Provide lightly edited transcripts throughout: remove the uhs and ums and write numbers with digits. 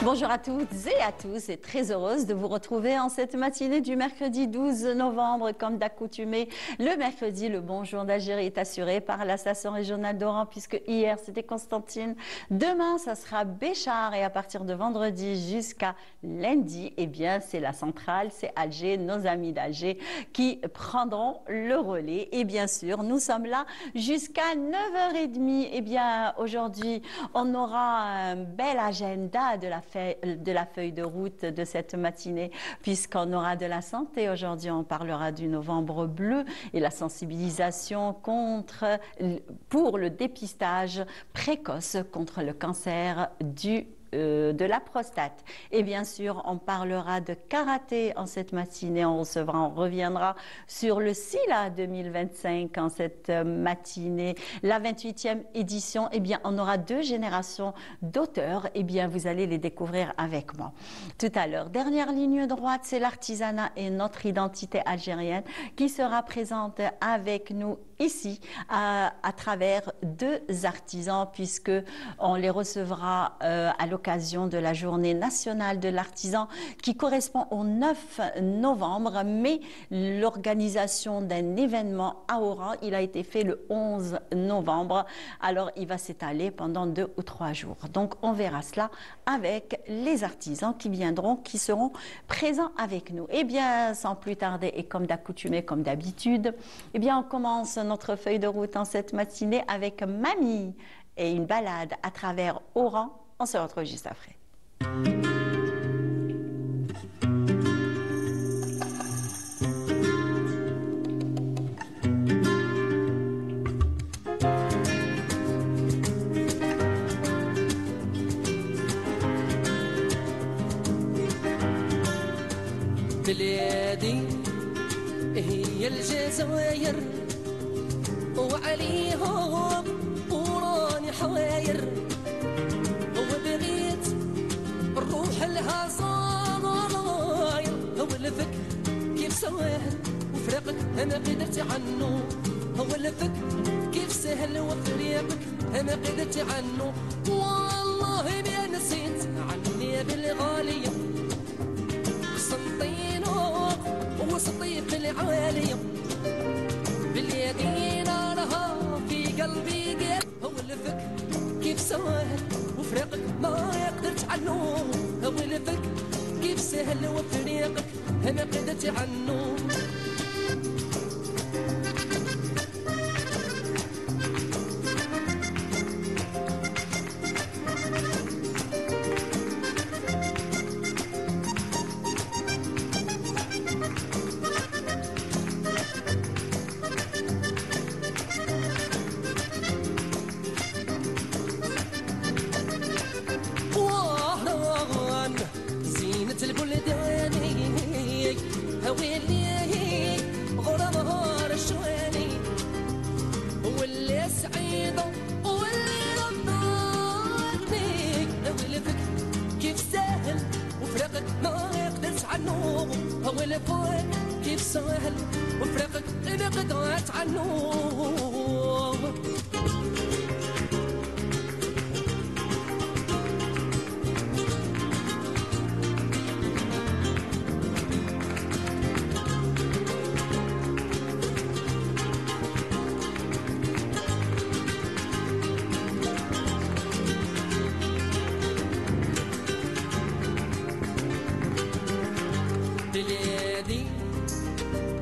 Bonjour à toutes et à tous et très heureuse de vous retrouver en cette matinée du mercredi 12 novembre. Comme d'accoutumé, le mercredi, le bonjour d'Algérie est assuré par la station régionale d'Oran puisque hier c'était Constantine. Demain, ça sera Béchar et à partir de vendredi jusqu'à lundi, eh bien c'est la centrale, c'est Alger, nos amis d'Alger qui prendront le relais. Et bien sûr, nous sommes là jusqu'à 9h30. Eh bien aujourd'hui, on aura un bel agenda de la feuille de route de cette matinée, puisqu'on aura de la santé. Aujourd'hui, on parlera du novembre bleu et la sensibilisation pour le dépistage précoce contre le cancer de la prostate. Et bien sûr, on parlera de karaté en cette matinée. On reviendra sur le SILA 2025 en cette matinée. La 28e édition, eh bien, on aura 2 générations d'auteurs. Eh bien, vous allez les découvrir avec moi tout à l'heure. Dernière ligne droite, c'est l'artisanat et notre identité algérienne qui sera présente avec nous ici à travers 2 artisans, puisque on les recevra à l'occasion de la journée nationale de l'artisan qui correspond au 9 novembre, mais l'organisation d'un événement à Oran, il a été fait le 11 novembre, alors il va s'étaler pendant 2 ou 3 jours. Donc on verra cela avec les artisans qui viendront, qui seront présents avec nous. Et bien sans plus tarder et comme d'accoutumé, comme d'habitude, eh bien on commence notre feuille de route en cette matinée avec Mamie et une balade à travers Oran. On se retrouve juste après. بلادي هي الجزائر وعليهم وراني حواير وبغيت الروح لها صاير ولفك كيف سواهل وفراقك انا قدرت عنه ولفك كيف سهل وفريقك انا قدرت عنه والله ما نسيت عني بالغالية قسنطين وسطي بالعالية باليدين راها في قلبي ولفك كيف سهل وفراقك ما قدرت عنه ولفك كيف سهل وفريقك انا قدرت عنه كيف سهل وفراقك انا قدرت عنه بلادي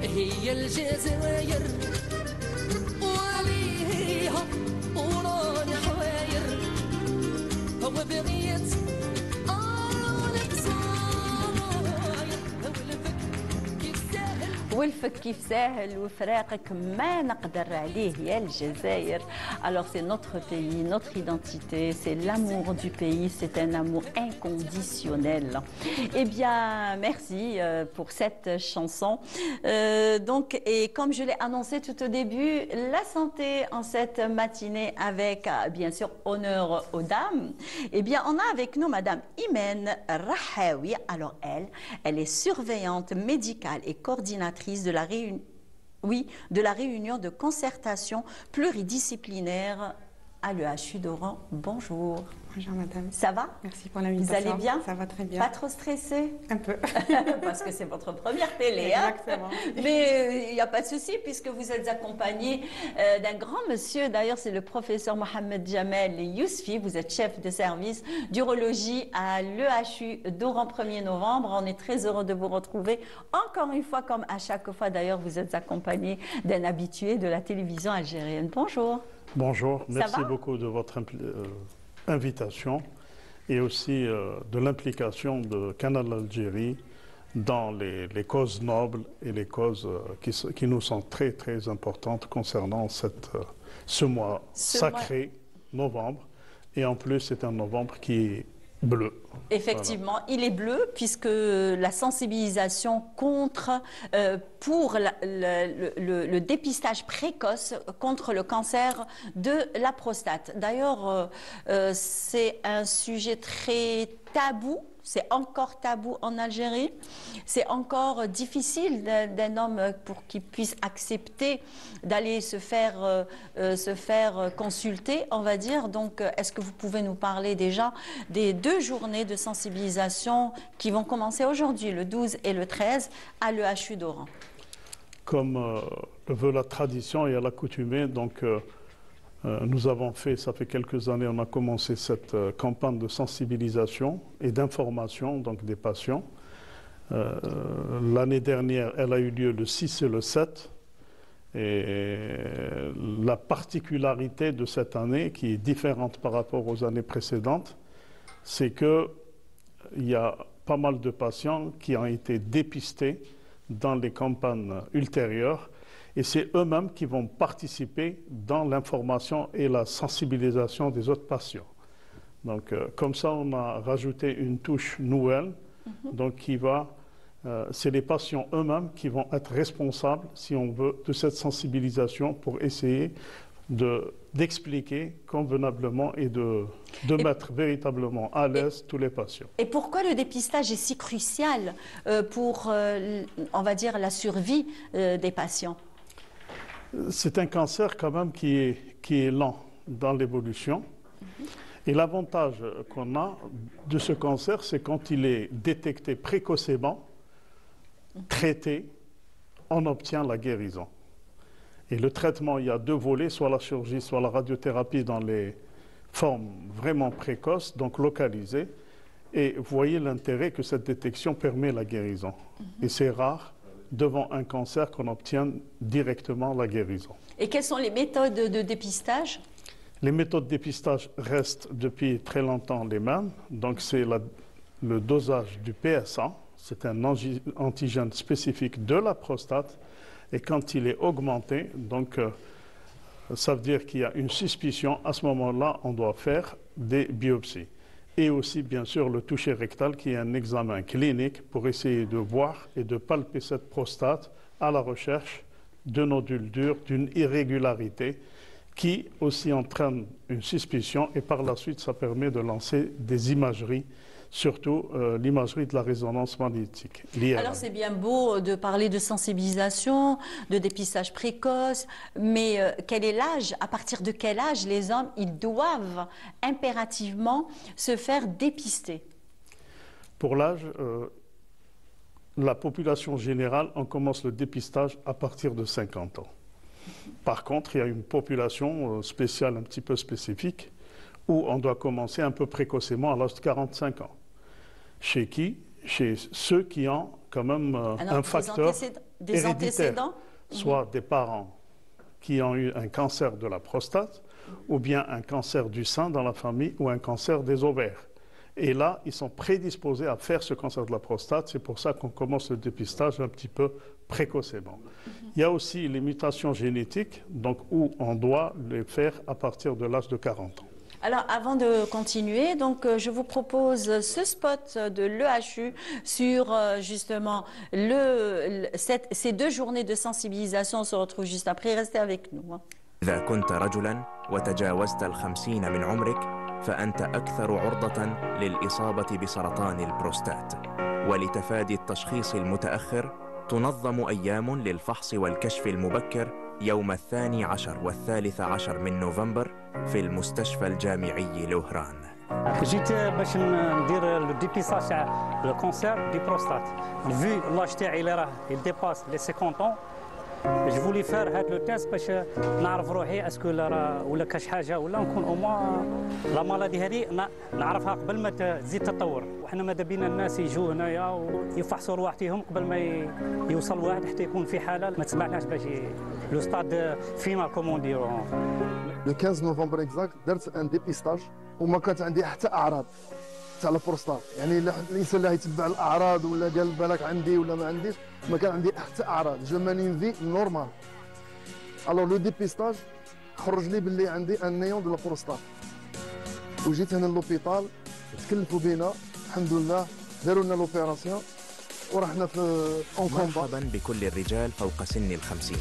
هي الجزائر وعليها وراني حواير وبغيت لك صاير ولفك كيف ساهل وفراقك ما نقدر عليه يا الجزائر. Alors c'est notre pays, notre identité, c'est l'amour du pays, c'est un amour inconditionnel. Eh bien, merci pour cette chanson. Et comme je l'ai annoncé tout au début, la santé en cette matinée avec, bien sûr, honneur aux dames. Eh bien, on a avec nous Madame Imen Rahawi. Alors elle est surveillante médicale et coordinatrice de la réunion de concertation pluridisciplinaire à l'EHU d'Oran. Bonjour. Bonjour madame. Ça va? Merci pour l'invitation. Vous allez bien? Ça va très bien. Pas trop stressé? Un peu. Parce que c'est votre première télé. Exactement. Hein? Mais il n'y a pas de souci puisque vous êtes accompagné d'un grand monsieur. D'ailleurs, c'est le professeur Mohamed Jamel Yousfi. Vous êtes chef de service d'urologie à l'EHU d'Oran 1er novembre. On est très heureux de vous retrouver. Encore une fois, comme à chaque fois d'ailleurs, vous êtes accompagné d'un habitué de la télévision algérienne. Bonjour. Bonjour, merci beaucoup de votre invitation et aussi de l'implication de Canal Algérie dans les causes nobles et les causes qui nous sont très très importantes concernant ce mois sacré, novembre. Et en plus, c'est un novembre qui est bleu. Effectivement, voilà. Il est bleu puisque la sensibilisation pour le dépistage précoce contre le cancer de la prostate. D'ailleurs, c'est un sujet très tabou. C'est encore tabou en Algérie. C'est encore difficile d'un homme pour qu'il puisse accepter d'aller se faire consulter, on va dire. Donc, est-ce que vous pouvez nous parler déjà des 2 journées de sensibilisation qui vont commencer aujourd'hui, le 12 et le 13, à l'EHU d'Oran? Comme le veut la tradition et à l'accoutumée, donc nous avons fait, ça fait quelques années, on a commencé cette campagne de sensibilisation et d'information donc des patients. L'année dernière, elle a eu lieu le 6 et le 7. Et la particularité de cette année, qui est différente par rapport aux années précédentes, c'est qu'il y a pas mal de patients qui ont été dépistés dans les campagnes ultérieures. Et c'est eux-mêmes qui vont participer dans l'information et la sensibilisation des autres patients. Donc, comme ça, on a rajouté une touche nouvelle. Donc, c'est les patients eux-mêmes qui vont être responsables, si on veut, de cette sensibilisation pour essayer d'expliquer convenablement et de mettre véritablement à l'aise tous les patients. Et pourquoi le dépistage est si crucial pour, on va dire, la survie des patients? C'est un cancer quand même qui est lent dans l'évolution. Et l'avantage qu'on a de ce cancer, c'est quand il est détecté précocement, traité, on obtient la guérison. Et le traitement, il y a 2 volets, soit la chirurgie, soit la radiothérapie dans les formes vraiment précoces, donc localisées. Et vous voyez l'intérêt que cette détection permet la guérison. Et c'est rare devant un cancer qu'on obtienne directement la guérison. Et quelles sont les méthodes de dépistage? Les méthodes de dépistage restent depuis très longtemps les mêmes. Donc c'est le dosage du PSA, c'est un antigène spécifique de la prostate. Et quand il est augmenté, donc ça veut dire qu'il y a une suspicion. À ce moment-là, on doit faire des biopsies. Et aussi, bien sûr, le toucher rectal, qui est un examen clinique pour essayer de voir et de palper cette prostate à la recherche de nodules durs, d'une irrégularité qui aussi entraîne une suspicion. Et par la suite, ça permet de lancer des imageries, surtout l'imagerie de la résonance magnétique. Alors c'est bien beau de parler de sensibilisation, de dépistage précoce, mais quel est l'âge? À partir de quel âge les hommes ils doivent impérativement se faire dépister? Pour l'âge, la population générale, on commence le dépistage à partir de 50 ans. Par contre, il y a une population spéciale, un petit peu spécifique, où on doit commencer un peu précocement à l'âge de 45 ans. Chez qui? Chez ceux qui ont quand même un facteur héréditaire, soit des parents qui ont eu un cancer de la prostate, ou bien un cancer du sein dans la famille, ou un cancer des ovaires. Et là, ils sont prédisposés à faire ce cancer de la prostate. C'est pour ça qu'on commence le dépistage un petit peu précocement. Il y a aussi les mutations génétiques, donc où on doit les faire à partir de l'âge de 40 ans. Alors, avant de continuer, donc, je vous propose ce spot de l'EHU sur justement ces 2 journées de sensibilisation. On se retrouve juste après. Restez avec nous. إذا كنت رجلا وتجاوزت 50 من عمرك فأنت أكثر عرضة للإصابة بسرطان البروستات. ولتفادي التشخيص المتأخر تنظم أيام للفحص والكشف المبكر يوم 12 و13 من نوفمبر في المستشفى الجامعي لوهران. جيت باش ندير لو ديبيساج تاع لو كونسير دي بروستات في لاج تاعي اللي راه يديباس لي 50 طون جو فولي فار هاد لو تيست باش نعرف روحي اسكو ولا كاش حاجه ولا نكون او موان لا مالادي هذه نعرفها قبل ما تزيد تطور. وحنا ماذا بينا الناس يجوا هنايا ويفحصوا رواحتهم قبل ما يوصل واحد حتى يكون في حاله ما تسمعناش باش لو ستاد فينال كومون ديرو. لو 15 نوفمبر اكزاكت درت ان ديبيستاج وما كانت عندي حتى اعراض تاع البروستات، يعني الانسان اللي يتبع الاعراض ولا قال بالك عندي ولا ما عنديش، ما كان عندي حتى اعراض، جو مانين في نورمال. الوغ لو ديبيستاج خرج لي باللي عندي ان نيون دو البروستات، وجيت هنا للوبيطال تكلفوا بينا الحمد لله، داروا لنا لوبيراسيون ورحنا في اون كومبا. مرحبا بكل الرجال فوق سن ال50.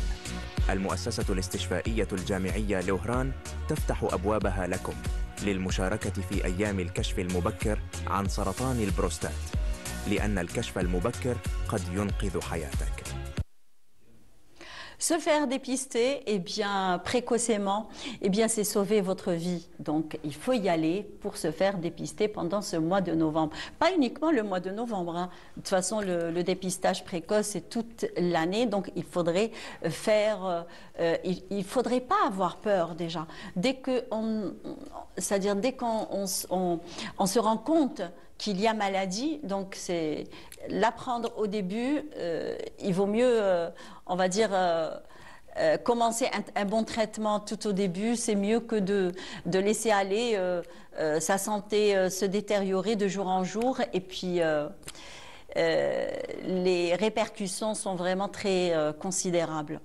المؤسسة الاستشفائية الجامعية لوهران تفتح أبوابها لكم للمشاركة في أيام الكشف المبكر عن سرطان البروستات، لأن الكشف المبكر قد ينقذ حياتك. Se faire dépister, eh bien, précocement, eh bien, c'est sauver votre vie. Donc, il faut y aller pour se faire dépister pendant ce mois de novembre. Pas uniquement le mois de novembre, hein. De toute façon, le dépistage précoce, c'est toute l'année. Donc, il faudrait faire... il faudrait pas avoir peur, déjà. Dès qu'on se rend compte qu'il y a maladie, donc c'est l'apprendre au début, il vaut mieux, on va dire, commencer un bon traitement tout au début, c'est mieux que de laisser aller sa santé se détériorer de jour en jour, et puis les répercussions sont vraiment très considérables.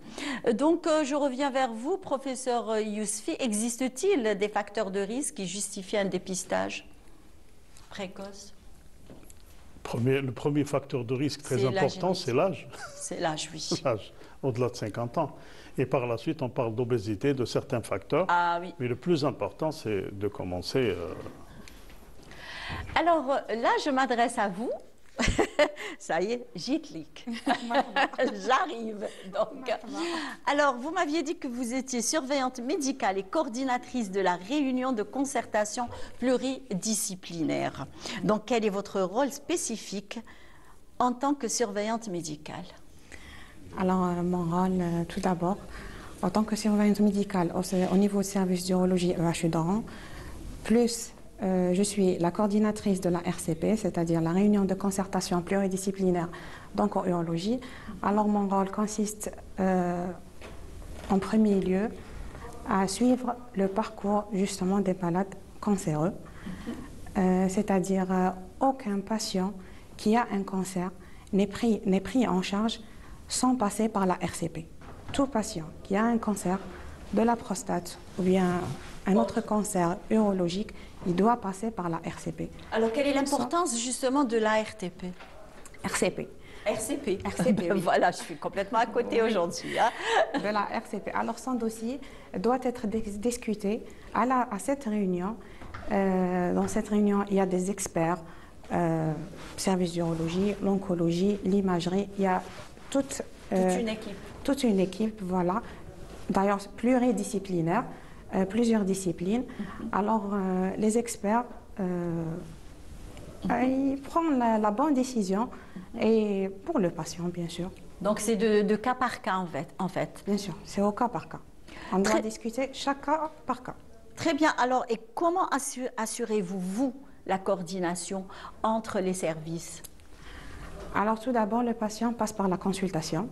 Donc je reviens vers vous, professeur Yousfi, existe-t-il des facteurs de risque qui justifient un dépistage précoce? Le premier facteur de risque très important, c'est l'âge. C'est l'âge, oui. L'âge, au-delà de 50 ans. Et par la suite, on parle d'obésité, de certains facteurs. Ah oui. Mais le plus important, c'est de commencer... Alors là, je m'adresse à vous. Ça y est, j'y clique. J'arrive. Donc, alors, vous m'aviez dit que vous étiez surveillante médicale et coordinatrice de la réunion de concertation pluridisciplinaire. Donc, quel est votre rôle spécifique en tant que surveillante médicale? Alors, mon rôle, tout d'abord, en tant que surveillante médicale au niveau du service d'urologie EHU d'Oran, plus je suis la coordinatrice de la RCP, c'est-à-dire la réunion de concertation pluridisciplinaire d'onco-urologie. Alors mon rôle consiste en premier lieu à suivre le parcours justement des malades cancéreux, c'est-à-dire aucun patient qui a un cancer n'est pris en charge sans passer par la RCP. Tout patient qui a un cancer de la prostate ou bien un autre cancer urologique, il doit passer par la RCP. Alors, quelle est l'importance justement de la RTP? RCP. RCP. RCP, oui. Voilà, je suis complètement à côté aujourd'hui. Hein. De la RCP. Alors, son dossier doit être discuté à cette réunion. Dans cette réunion, il y a des experts, service d'urologie, l'oncologie, l'imagerie. Il y a toute une équipe. Toute une équipe, voilà. D'ailleurs, pluridisciplinaire. Plusieurs disciplines. Alors, les experts, ils prennent la bonne décision et pour le patient, bien sûr. Donc, c'est de cas par cas, en fait. Bien sûr, c'est au cas par cas. On doit discuter chaque cas par cas. Très bien. Alors, et comment assurez-vous, vous, la coordination entre les services? Alors, tout d'abord, le patient passe par la consultation,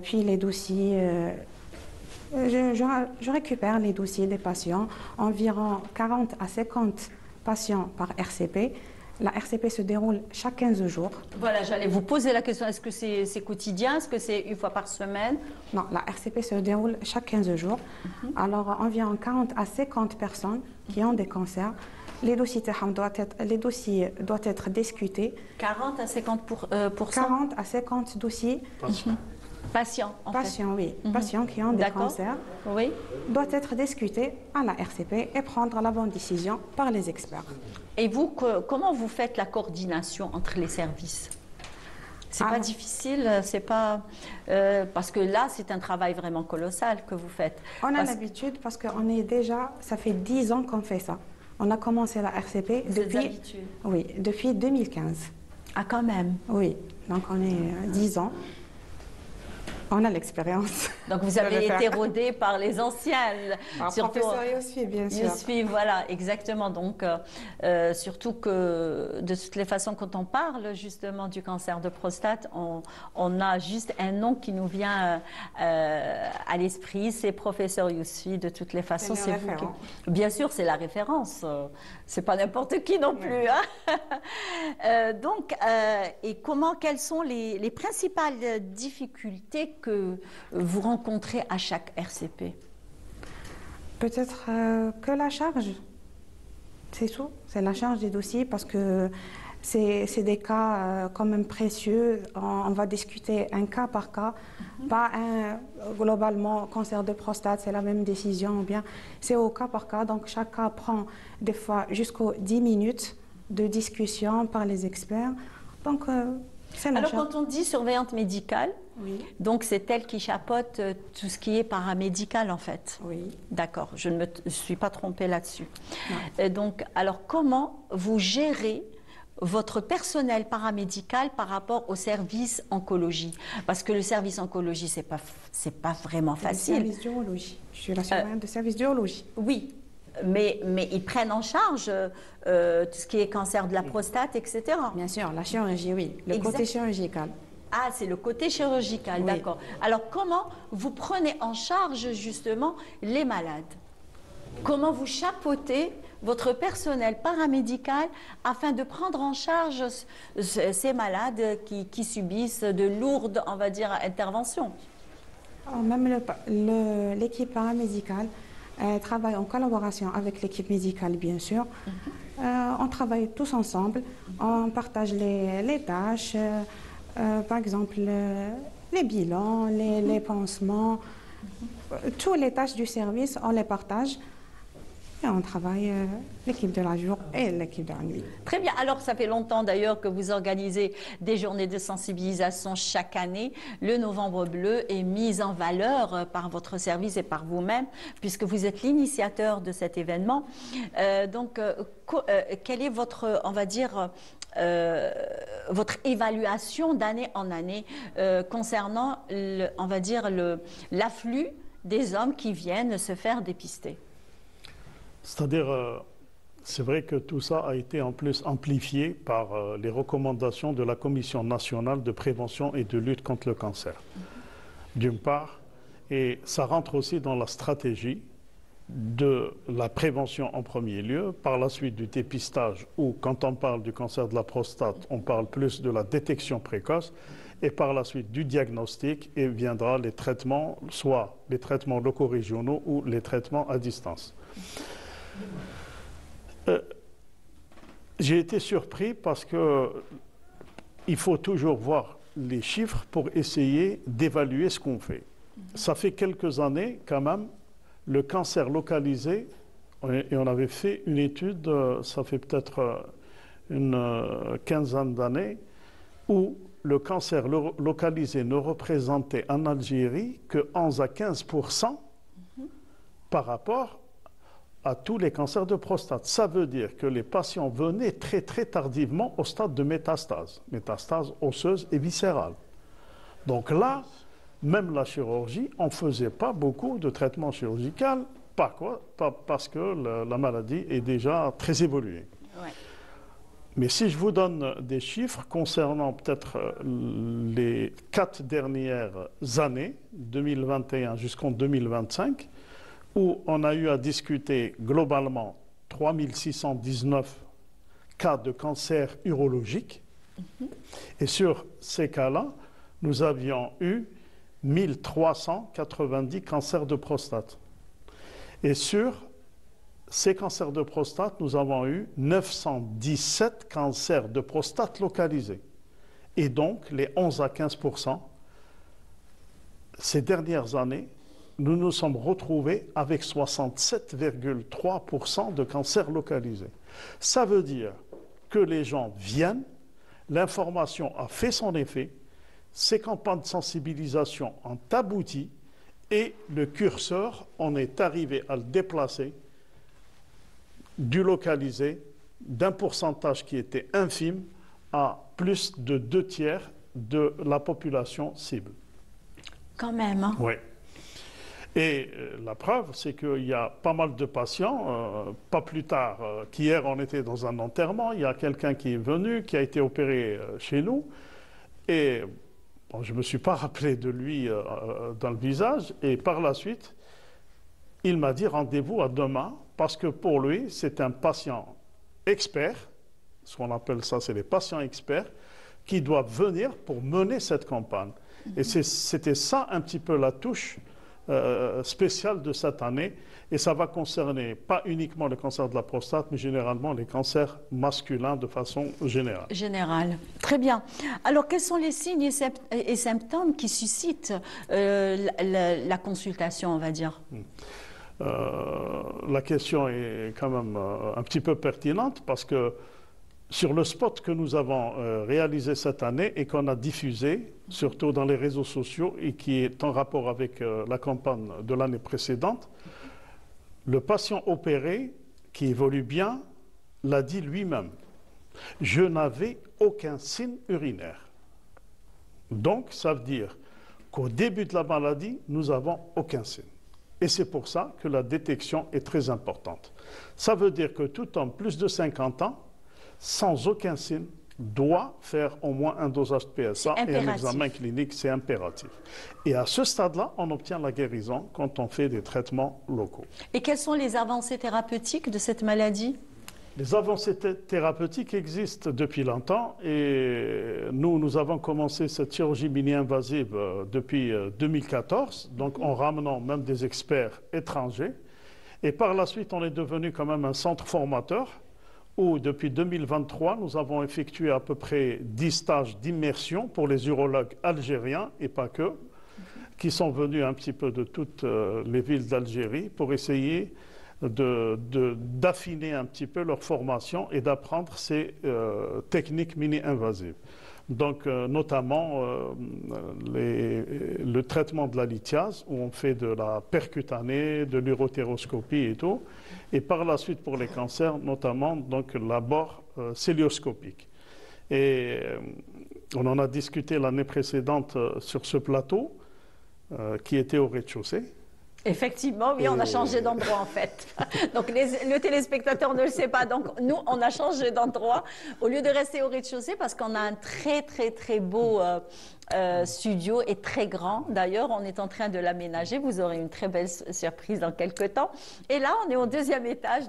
puis les dossiers... Je récupère les dossiers des patients, environ 40 à 50 patients par RCP. La RCP se déroule chaque 15 jours. Voilà, j'allais vous poser la question, est-ce que c'est quotidien, est-ce que c'est une fois par semaine? Non, la RCP se déroule chaque 15 jours. Alors, environ 40 à 50 personnes qui ont des cancers. Les dossiers doivent être discutés. 40 à 50 40 à 50 dossiers. Patients, en fait. Patients, oui. Patients qui ont des cancers doivent être discutés à la RCP et prendre la bonne décision par les experts. Et vous, comment vous faites la coordination entre les services? C'est pas difficile, c'est pas... parce que là, c'est un travail vraiment colossal que vous faites. On a l'habitude parce qu'on est déjà... Ça fait 10 ans qu'on fait ça. On a commencé la RCP depuis 2015. Ah, quand même. Oui, donc on est 10 ans. On a l'expérience. Donc vous avez été rodé par les anciens. Surtout professeur Yousfi, bien sûr. Yousfi, voilà, exactement. Donc surtout que de toutes les façons, quand on parle justement du cancer de prostate, on a juste un nom qui nous vient à l'esprit, c'est professeur Yousfi. De toutes les façons, c'est vous qui... Bien sûr, c'est la référence. C'est pas n'importe qui non plus. Hein. Donc, et quelles sont les principales difficultés que vous rencontrez à chaque RCP? Peut-être que la charge, c'est tout. C'est la charge des dossiers parce que c'est des cas quand même précieux. On va discuter un cas par cas, pas globalement cancer de prostate, c'est la même décision, ou bien c'est au cas par cas. Donc chaque cas prend des fois jusqu'aux 10 minutes de discussion par les experts. Donc c'est la charge. Alors quand on dit surveillante médicale, oui. Donc c'est elle qui chapeaute tout ce qui est paramédical en fait. Oui. D'accord, je ne me suis pas trompée là-dessus. Donc alors comment vous gérez votre personnel paramédical par rapport au service oncologie? Parce que le service oncologie, c'est pas vraiment facile. Le service d'urologie. Je suis la surveillante de service d'urologie. Oui, mais ils prennent en charge tout ce qui est cancer de la prostate, etc. Bien sûr, la chirurgie, oui. Le côté chirurgical. Ah, c'est le côté chirurgical, oui. D'accord. Alors, comment vous prenez en charge justement les malades? Comment vous chapeautez votre personnel paramédical afin de prendre en charge ces malades qui subissent de lourdes, on va dire, interventions? Alors, même l'équipe paramédicale travaille en collaboration avec l'équipe médicale, bien sûr. On travaille tous ensemble, on partage les tâches. Par exemple, les bilans, les pansements, toutes les tâches du service, on les partage et on travaille l'équipe de la jour et l'équipe de la nuit. Très bien. Alors, ça fait longtemps d'ailleurs que vous organisez des journées de sensibilisation chaque année. Le Novembre bleu est mis en valeur par votre service et par vous-même, puisque vous êtes l'initiateur de cet événement. Donc, quelle est votre, on va dire, votre évaluation d'année en année concernant, on va dire, l'afflux des hommes qui viennent se faire dépister? C'est-à-dire, c'est vrai que tout ça a été en plus amplifié par les recommandations de la Commission nationale de prévention et de lutte contre le cancer, d'une part, et ça rentre aussi dans la stratégie de la prévention en premier lieu, par la suite du dépistage, où quand on parle du cancer de la prostate, on parle plus de la détection précoce, et par la suite du diagnostic, et viendra les traitements, soit les traitements locaux régionaux ou les traitements à distance. J'ai été surpris parce que il faut toujours voir les chiffres pour essayer d'évaluer ce qu'on fait. Ça fait quelques années quand même, le cancer localisé, et on avait fait une étude, ça fait peut-être une quinzaine d'années, où le cancer localisé ne représentait en Algérie que 11 à 15% par rapport à tous les cancers de prostate. Ça veut dire que les patients venaient très très tardivement au stade de métastase osseuse et viscérale. Donc là, même la chirurgie, on ne faisait pas beaucoup de traitements chirurgicaux. Parce que la maladie est déjà très évoluée. Ouais. Mais si je vous donne des chiffres concernant peut-être les 4 dernières années, 2021 jusqu'en 2025, où on a eu à discuter globalement 3619 cas de cancer urologique. Et sur ces cas-là, nous avions eu 1390 cancers de prostate. Et sur ces cancers de prostate, nous avons eu 917 cancers de prostate localisés. Et donc, les 11 à 15%, ces dernières années, nous nous sommes retrouvés avec 67,3% de cancers localisés. Ça veut dire que les gens viennent, l'information a fait son effet, ces campagnes de sensibilisation ont abouti et le curseur, on est arrivé à le déplacer dû localiser d'un pourcentage qui était infime à plus de 2/3 de la population cible. Quand même, hein? Oui. Et la preuve, c'est qu'il y a pas mal de patients, pas plus tard qu'hier, on était dans un enterrement, il y a quelqu'un qui est venu, qui a été opéré chez nous, et bon, je ne me suis pas rappelé de lui dans le visage, et par la suite, il m'a dit rendez-vous à demain, parce que pour lui, c'est un patient expert, ce qu'on appelle ça, c'est les patients experts, qui doivent venir pour mener cette campagne. Et c'était ça un petit peu la touche spéciale de cette année, et ça va concerner pas uniquement le cancer de la prostate, mais généralement les cancers masculins de façon générale. Très bien. Alors, quels sont les signes et symptômes qui suscitent la consultation, on va dire? La question est quand même un petit peu pertinente, parce que sur le spot que nous avons réalisé cette année et qu'on a diffusé, surtout dans les réseaux sociaux, et qui est en rapport avec la campagne de l'année précédente, le patient opéré, qui évolue bien, l'a dit lui-même. Je n'avais aucun signe urinaire. Donc, ça veut dire qu'au début de la maladie, nous n'avons aucun signe. Et c'est pour ça que la détection est très importante. Ça veut dire que tout homme plus de 50 ans, sans aucun signe, doit faire au moins un dosage de PSA et un examen clinique, c'est impératif. Et à ce stade-là, on obtient la guérison quand on fait des traitements locaux. Et quelles sont les avancées thérapeutiques de cette maladie? Les avancées thérapeutiques existent depuis longtemps, et nous avons commencé cette chirurgie mini-invasive depuis 2014, donc en ramenant même des experts étrangers. Et par la suite, on est devenu quand même un centre formateur, où depuis 2023, nous avons effectué à peu près 10 stages d'immersion pour les urologues algériens, et pas que, qui sont venus un petit peu de toutes les villes d'Algérie pour essayer d'affiner un petit peu leur formation et d'apprendre ces techniques mini-invasives. Donc, notamment le traitement de la lithiase, où on fait de la percutanée, de l'urotéroscopie et tout. Et par la suite, pour les cancers, notamment donc, l'abord célioscopique. Et on en a discuté l'année précédente sur ce plateau, qui était au rez-de-chaussée. Effectivement, oui, on a changé d'endroit en fait. Donc le téléspectateur ne le sait pas, donc nous, on a changé d'endroit au lieu de rester au rez-de-chaussée, parce qu'on a un très beau studio et très grand. D'ailleurs, on est en train de l'aménager. Vous aurez une très belle surprise dans quelques temps. Et là, on est au 2e étage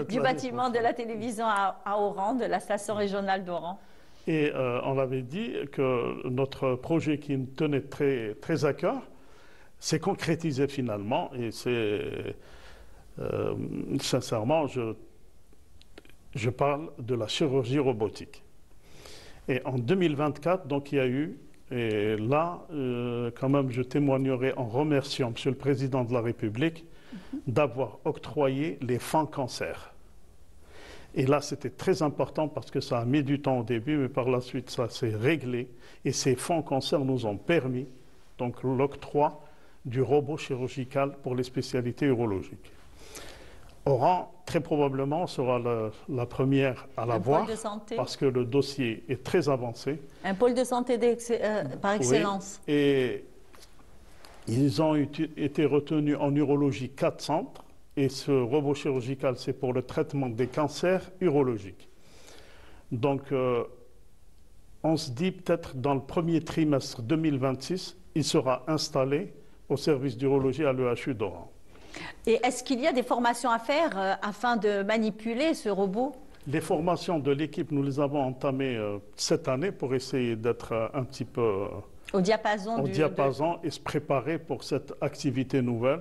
du bâtiment de la télévision à Oran, de la station régionale d'Oran. Et on avait dit que notre projet qui nous tenait très à cœur, c'est concrétisé finalement, et c'est sincèrement, je parle de la chirurgie robotique. Et en 2024, donc il y a eu, et là, quand même, je témoignerai en remerciant Monsieur le Président de la République d'avoir octroyé les fonds cancer. Et là, c'était très important parce que ça a mis du temps au début, mais par la suite, ça s'est réglé. Et ces fonds cancer nous ont permis donc l'octroi du robot chirurgical pour les spécialités urologiques. Oran, très probablement, sera la première à l'avoir, parce que le dossier est très avancé. Un pôle de santé par excellence. Oui, et ils ont été retenus en urologie 4 centres, et ce robot chirurgical, c'est pour le traitement des cancers urologiques. Donc, on se dit peut-être dans le premier trimestre 2026, il sera installé au service d'urologie à l'EHU d'Oran. Et est-ce qu'il y a des formations à faire afin de manipuler ce robot? Les formations de l'équipe, nous les avons entamées cette année pour essayer d'être un petit peu au diapason, et se préparer pour cette activité nouvelle.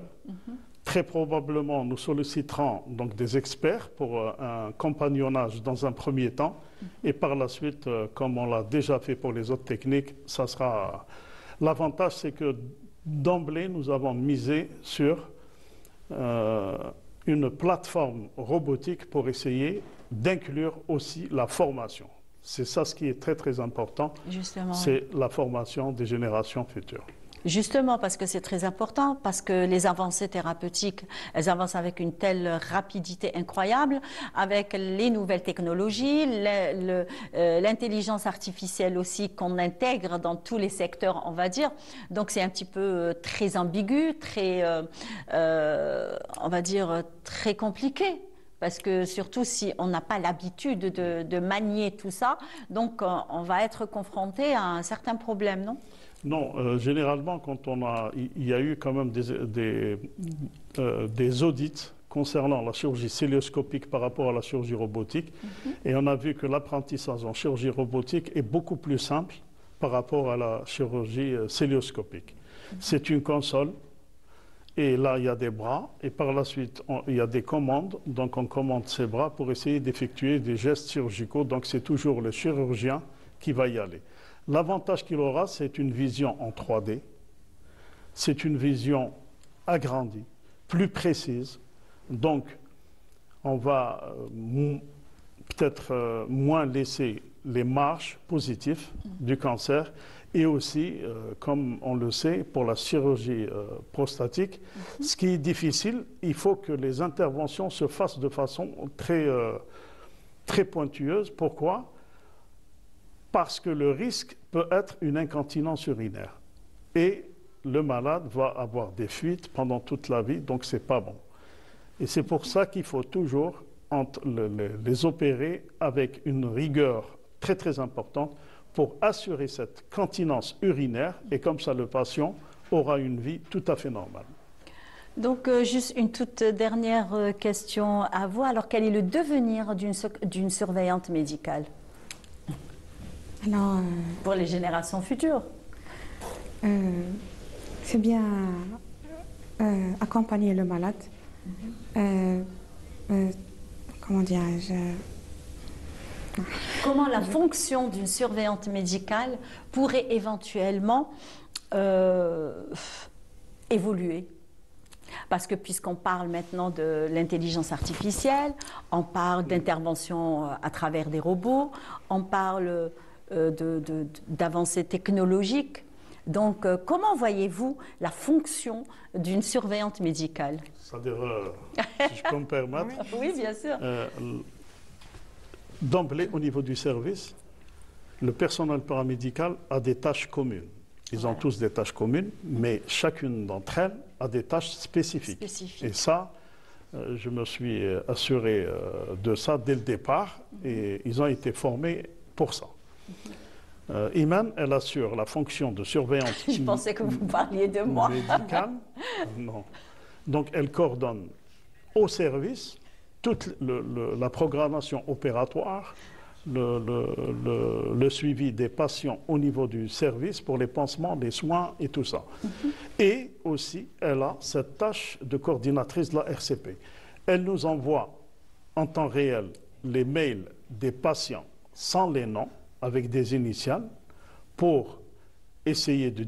Très probablement, nous solliciterons donc des experts pour un compagnonnage dans un premier temps. Et par la suite, comme on l'a déjà fait pour les autres techniques, ça sera... L'avantage, c'est que d'emblée, nous avons misé sur une plateforme robotique pour essayer d'inclure aussi la formation. C'est ça ce qui est très important, c'est la formation des générations futures. Justement, parce que c'est très important, parce que les avancées thérapeutiques, elles avancent avec une telle rapidité incroyable, avec les nouvelles technologies, l'intelligence artificielle aussi qu'on intègre dans tous les secteurs, on va dire. Donc c'est un petit peu très ambigu, très, on va dire, très compliqué. Parce que surtout si on n'a pas l'habitude de manier tout ça, donc on va être confronté à un certain problème, non ? Non, généralement, il y a eu quand même des audits concernant la chirurgie cœlioscopique par rapport à la chirurgie robotique, et on a vu que l'apprentissage en chirurgie robotique est beaucoup plus simple par rapport à la chirurgie cœlioscopique. C'est une console, et là il y a des bras, et par la suite il y a des commandes, donc on commande ces bras pour essayer d'effectuer des gestes chirurgicaux, donc c'est toujours le chirurgien qui va y aller. L'avantage qu'il aura, c'est une vision en 3D, c'est une vision agrandie, plus précise. Donc, on va peut-être moins laisser les marges positives du cancer. Et aussi, comme on le sait, pour la chirurgie prostatique, ce qui est difficile, il faut que les interventions se fassent de façon très pointueuse. Pourquoi ? Parce que le risque peut être une incontinence urinaire. Et le malade va avoir des fuites pendant toute la vie, donc ce n'est pas bon. Et c'est pour ça qu'il faut toujours les opérer avec une rigueur très importante pour assurer cette continence urinaire, et comme ça le patient aura une vie tout à fait normale. Donc, juste une toute dernière question à vous. Alors, quel est le devenir d'une surveillante médicale ? Alors, pour les générations futures. C'est bien accompagner le malade. Comment dirais-je ? Comment la fonction d'une surveillante médicale pourrait éventuellement évoluer ? Parce que puisqu'on parle maintenant de l'intelligence artificielle, on parle d'intervention à travers des robots, on parle d'avancées technologiques. Donc, comment voyez-vous la fonction d'une surveillante médicale ? C'est-à-dire, si je peux me permettre. Oui, bien sûr. D'emblée, au niveau du service, le personnel paramédical a des tâches communes. Ils ont tous des tâches communes, mais chacune d'entre elles a des tâches spécifiques. Et ça, je me suis assuré de ça dès le départ, et ils ont été formés pour ça. Iman, elle assure la fonction de surveillante. Je pensais que vous parliez de moi. Médicale. Non. Donc, elle coordonne au service toute la programmation opératoire, le suivi des patients au niveau du service pour les pansements, les soins et tout ça. Et aussi, elle a cette tâche de coordinatrice de la RCP. Elle nous envoie en temps réel les mails des patients sans les noms, avec des initiales, pour essayer de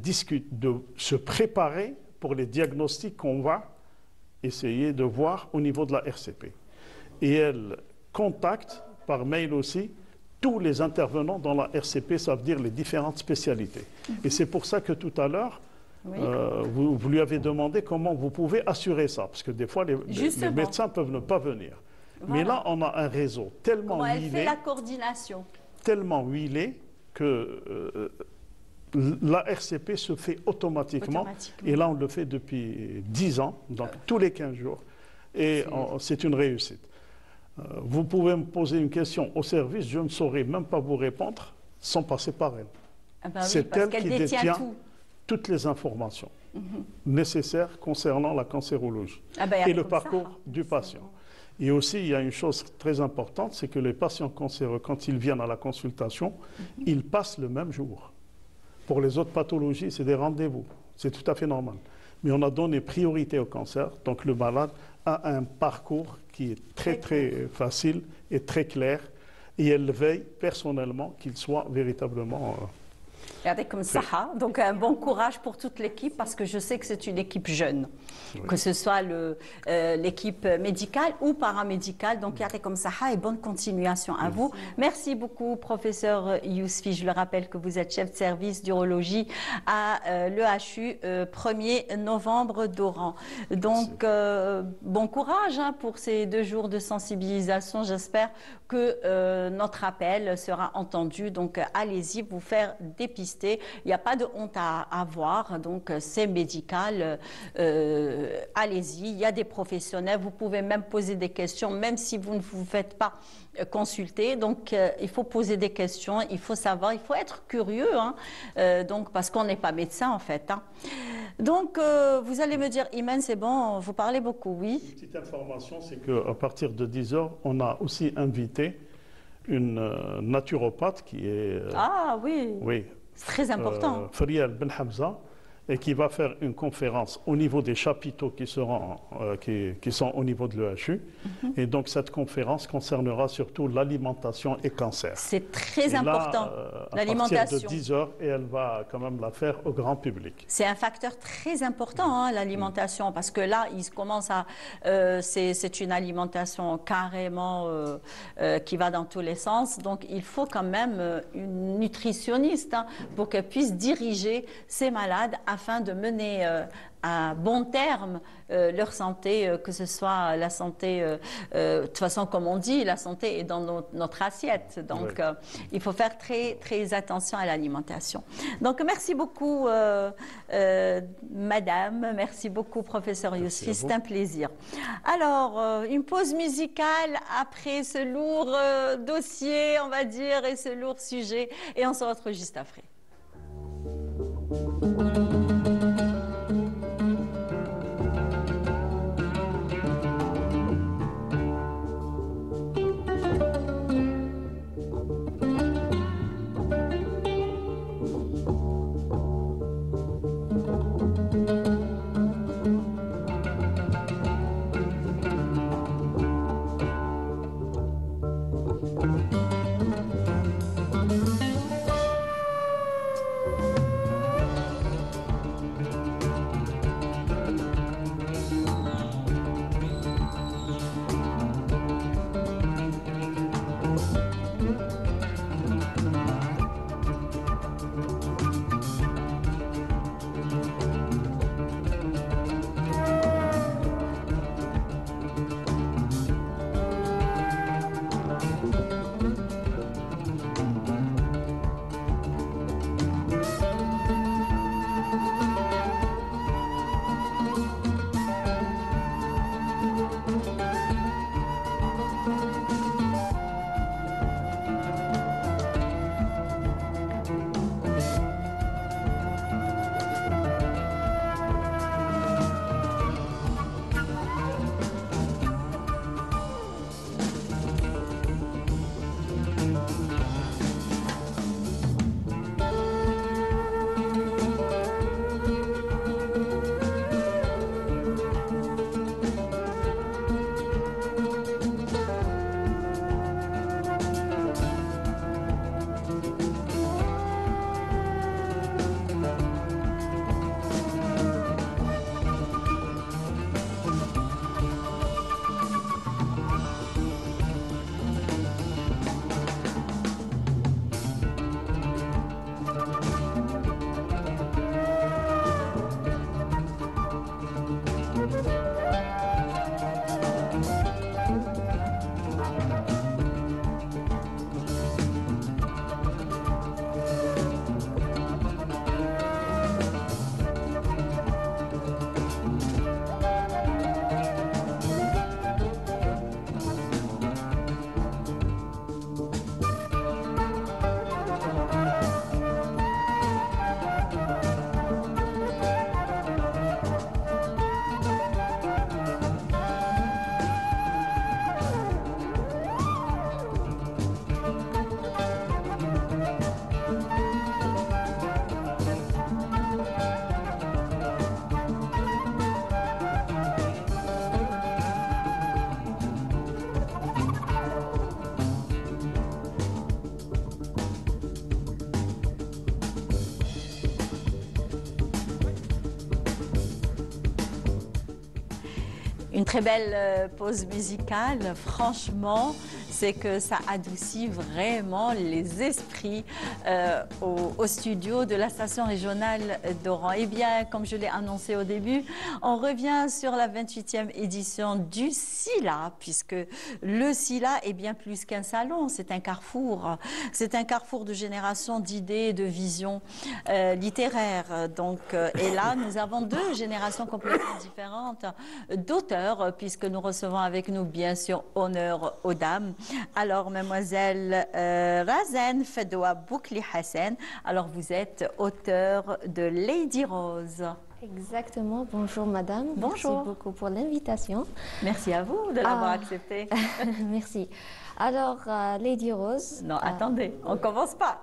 se préparer pour les diagnostics qu'on va essayer de voir au niveau de la RCP. Et elle contacte par mail aussi tous les intervenants dans la RCP, ça veut dire les différentes spécialités. Et c'est pour ça que tout à l'heure, vous lui avez demandé comment vous pouvez assurer ça, parce que des fois, les médecins peuvent ne pas venir. Voilà. Mais là, on a un réseau tellement huilé. Elle fait la coordination. Tellement huilé que la RCP se fait automatiquement. Et là, on le fait depuis 10 ans, donc tous les 15 jours. Et c'est une réussite. Vous pouvez me poser une question au service, je ne saurais même pas vous répondre sans passer par elle. Ah ben c'est elle qui détient toutes les informations nécessaires concernant la cancérologie et le parcours du patient. Et aussi, il y a une chose très importante, c'est que les patients cancéreux, quand ils viennent à la consultation, ils passent le même jour. Pour les autres pathologies, c'est des rendez-vous. C'est tout à fait normal. Mais on a donné priorité au cancer, donc le malade a un parcours qui est très facile et très clair, et elle veille personnellement qu'il soit véritablement Comme ça, donc un bon courage pour toute l'équipe parce que je sais que c'est une équipe jeune, que ce soit l'équipe médicale ou paramédicale. Donc, comme ça et bonne continuation à vous. Merci beaucoup, professeur Yousfi. Je le rappelle que vous êtes chef de service d'urologie à l'EHU 1er novembre d'Oran. Donc, bon courage pour ces 2 jours de sensibilisation. J'espère que notre appel sera entendu. Donc, allez-y, vous faire dépister. Il n'y a pas de honte à avoir, donc c'est médical. Allez-y, il y a des professionnels, vous pouvez même poser des questions, même si vous ne vous faites pas consulter. Donc, il faut poser des questions, il faut savoir, il faut être curieux, donc, parce qu'on n'est pas médecin en fait. Donc, vous allez me dire, Imen, c'est bon, vous parlez beaucoup, oui. Une petite information, c'est qu'à partir de 10 h, on a aussi invité une naturopathe qui est... Ah oui, oui. C'est très important. Friel Ben Hamza, et qui va faire une conférence au niveau des chapiteaux qui sont au niveau de l'EHU. Et donc cette conférence concernera surtout l'alimentation et cancer. C'est très important, l'alimentation. À partir de 10 h, et elle va quand même la faire au grand public. C'est un facteur très important, l'alimentation, parce que là, il commence à... c'est une alimentation carrément qui va dans tous les sens. Donc, il faut quand même une nutritionniste pour qu'elle puisse diriger ces malades afin de mener à bon terme leur santé, que ce soit la santé, de toute façon, comme on dit, la santé est dans notre assiette. Donc, il faut faire très, très attention à l'alimentation. Donc, merci beaucoup, madame. Merci beaucoup, professeur Yousfi. C'est un plaisir. Alors, une pause musicale après ce lourd dossier, on va dire, et ce lourd sujet. Et on se retrouve juste après. Une très belle pause musicale. Franchement, c'est que ça adoucit vraiment les esprits au studio de la station régionale d'Oran. Eh bien, comme je l'ai annoncé au début, on revient sur la 28e édition du SILA, puisque le SILA est bien plus qu'un salon, c'est un carrefour. C'est un carrefour de générations d'idées, de visions littéraires. Donc, et là, nous avons deux générations complètement différentes d'auteurs, puisque nous recevons avec nous, bien sûr, honneur aux dames. Alors, mademoiselle Razen Fedoua Boukli Hassan, alors vous êtes auteure de Lady Rose. Exactement, bonjour madame. Bonjour. Merci beaucoup pour l'invitation. Merci à vous de l'avoir accepté. Merci. Alors, Lady Rose. Non, attendez, on ne commence pas.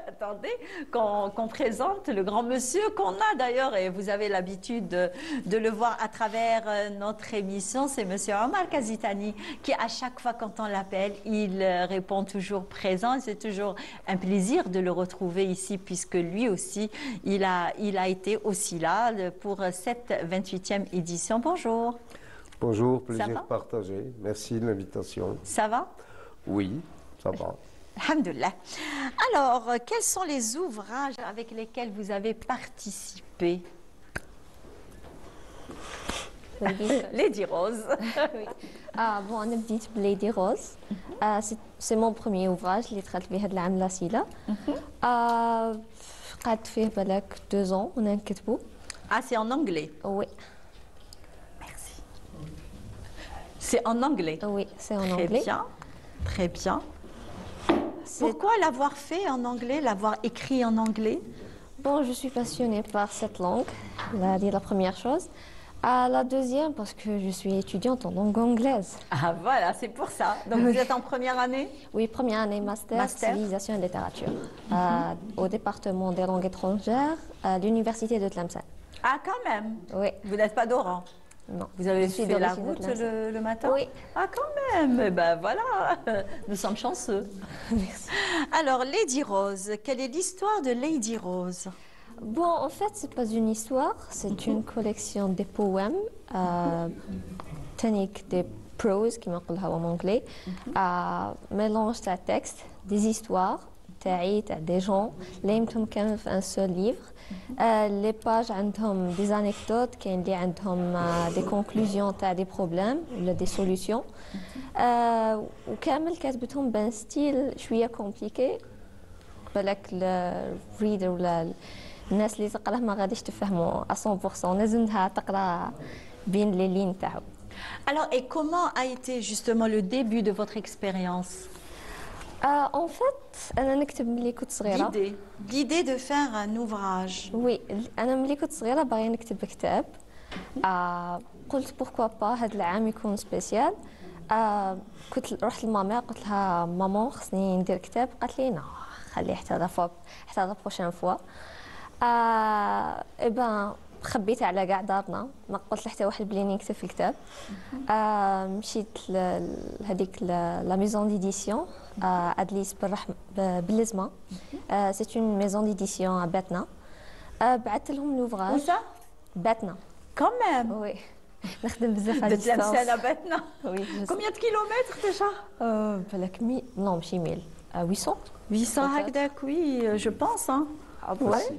Attendez qu'on présente le grand monsieur qu'on a d'ailleurs, et vous avez l'habitude de le voir à travers notre émission, c'est monsieur Omar Kazitani, qui à chaque fois quand on l'appelle, il répond toujours présent. C'est toujours un plaisir de le retrouver ici, puisque lui aussi, il a été aussi là pour cette 28e édition. Bonjour. Bonjour, plaisir partagé. Merci de l'invitation. Ça va? Oui, ça va. Alhamdoulilah. Alors, quels sont les ouvrages avec lesquels vous avez participé? Lady Rose. Oui. Bon, on a dit Lady Rose. C'est mon premier ouvrage اللي دخلت به هاد العام لاسيلا. قعدت فيه بالك 2 ans on a نكتبو. Ah, c'est en anglais? Oui. Merci. C'est en anglais? Oui, c'est en anglais. Très bien, très bien. Pourquoi l'avoir fait en anglais, l'avoir écrit en anglais? Bon, je suis passionnée par cette langue, la première chose. La deuxième, parce que je suis étudiante en langue anglaise. Ah voilà, c'est pour ça. Donc vous êtes en première année? Oui, première année master. Civilisation et littérature. Au département des langues étrangères, à l'université de Tlemcen. Ah quand même? Oui. Vous n'êtes pas d'Oran? Non. Vous avez fait la route le matin? Oui. Ah quand même? Eh ben voilà, nous sommes chanceux. Merci. Alors Lady Rose, quelle est l'histoire de Lady Rose? Bon, en fait, c'est pas une histoire, c'est une collection de poèmes, toniques, des prose, qui m'appellent en anglais, mélange de textes, des histoires, des gens, les ont un seul livre. Les pages ont des anecdotes, qui ont des conclusions, des problèmes, des solutions. وكامل كاتبتهم بان ستيل شويه كومبليكي بالك الريدر ولا الناس اللي تقراه ما غاديش تفهموا 100%. لازمها تقرا بين لي لين تاعو. Alors, et comment a été justement le début de votre expérience? En fait, أنا نكتب ملي كنت صغيرة. L'idée de faire un ouvrage. Oui, أنا ملي كنت صغيرة باغية نكتب كتاب. قلت pourquoi pas هذا العام يكون سبيسيال. كنت رحت لماما قلت لها ماما خصني ندير كتاب، قالت لي لا خليه حتى لا بروشين فوا. إبا خبيت على كاع دارنا، ما قلت لحتى واحد بلي نكتب في الكتاب. مشيت لهذيك لا ميزون ديديسيون ادليس باللزمه. سي اون ميزون ديديسيون باتنا. بعثت لهم لوفراج. باتنا كمان. وي نخدم بزاف على ديستانس. باتنا. وي. Combien de kilomètres déjà? بالك نو ماشي 1000. 800. 800 هكذاك oui, je pense. Hein. Ouais.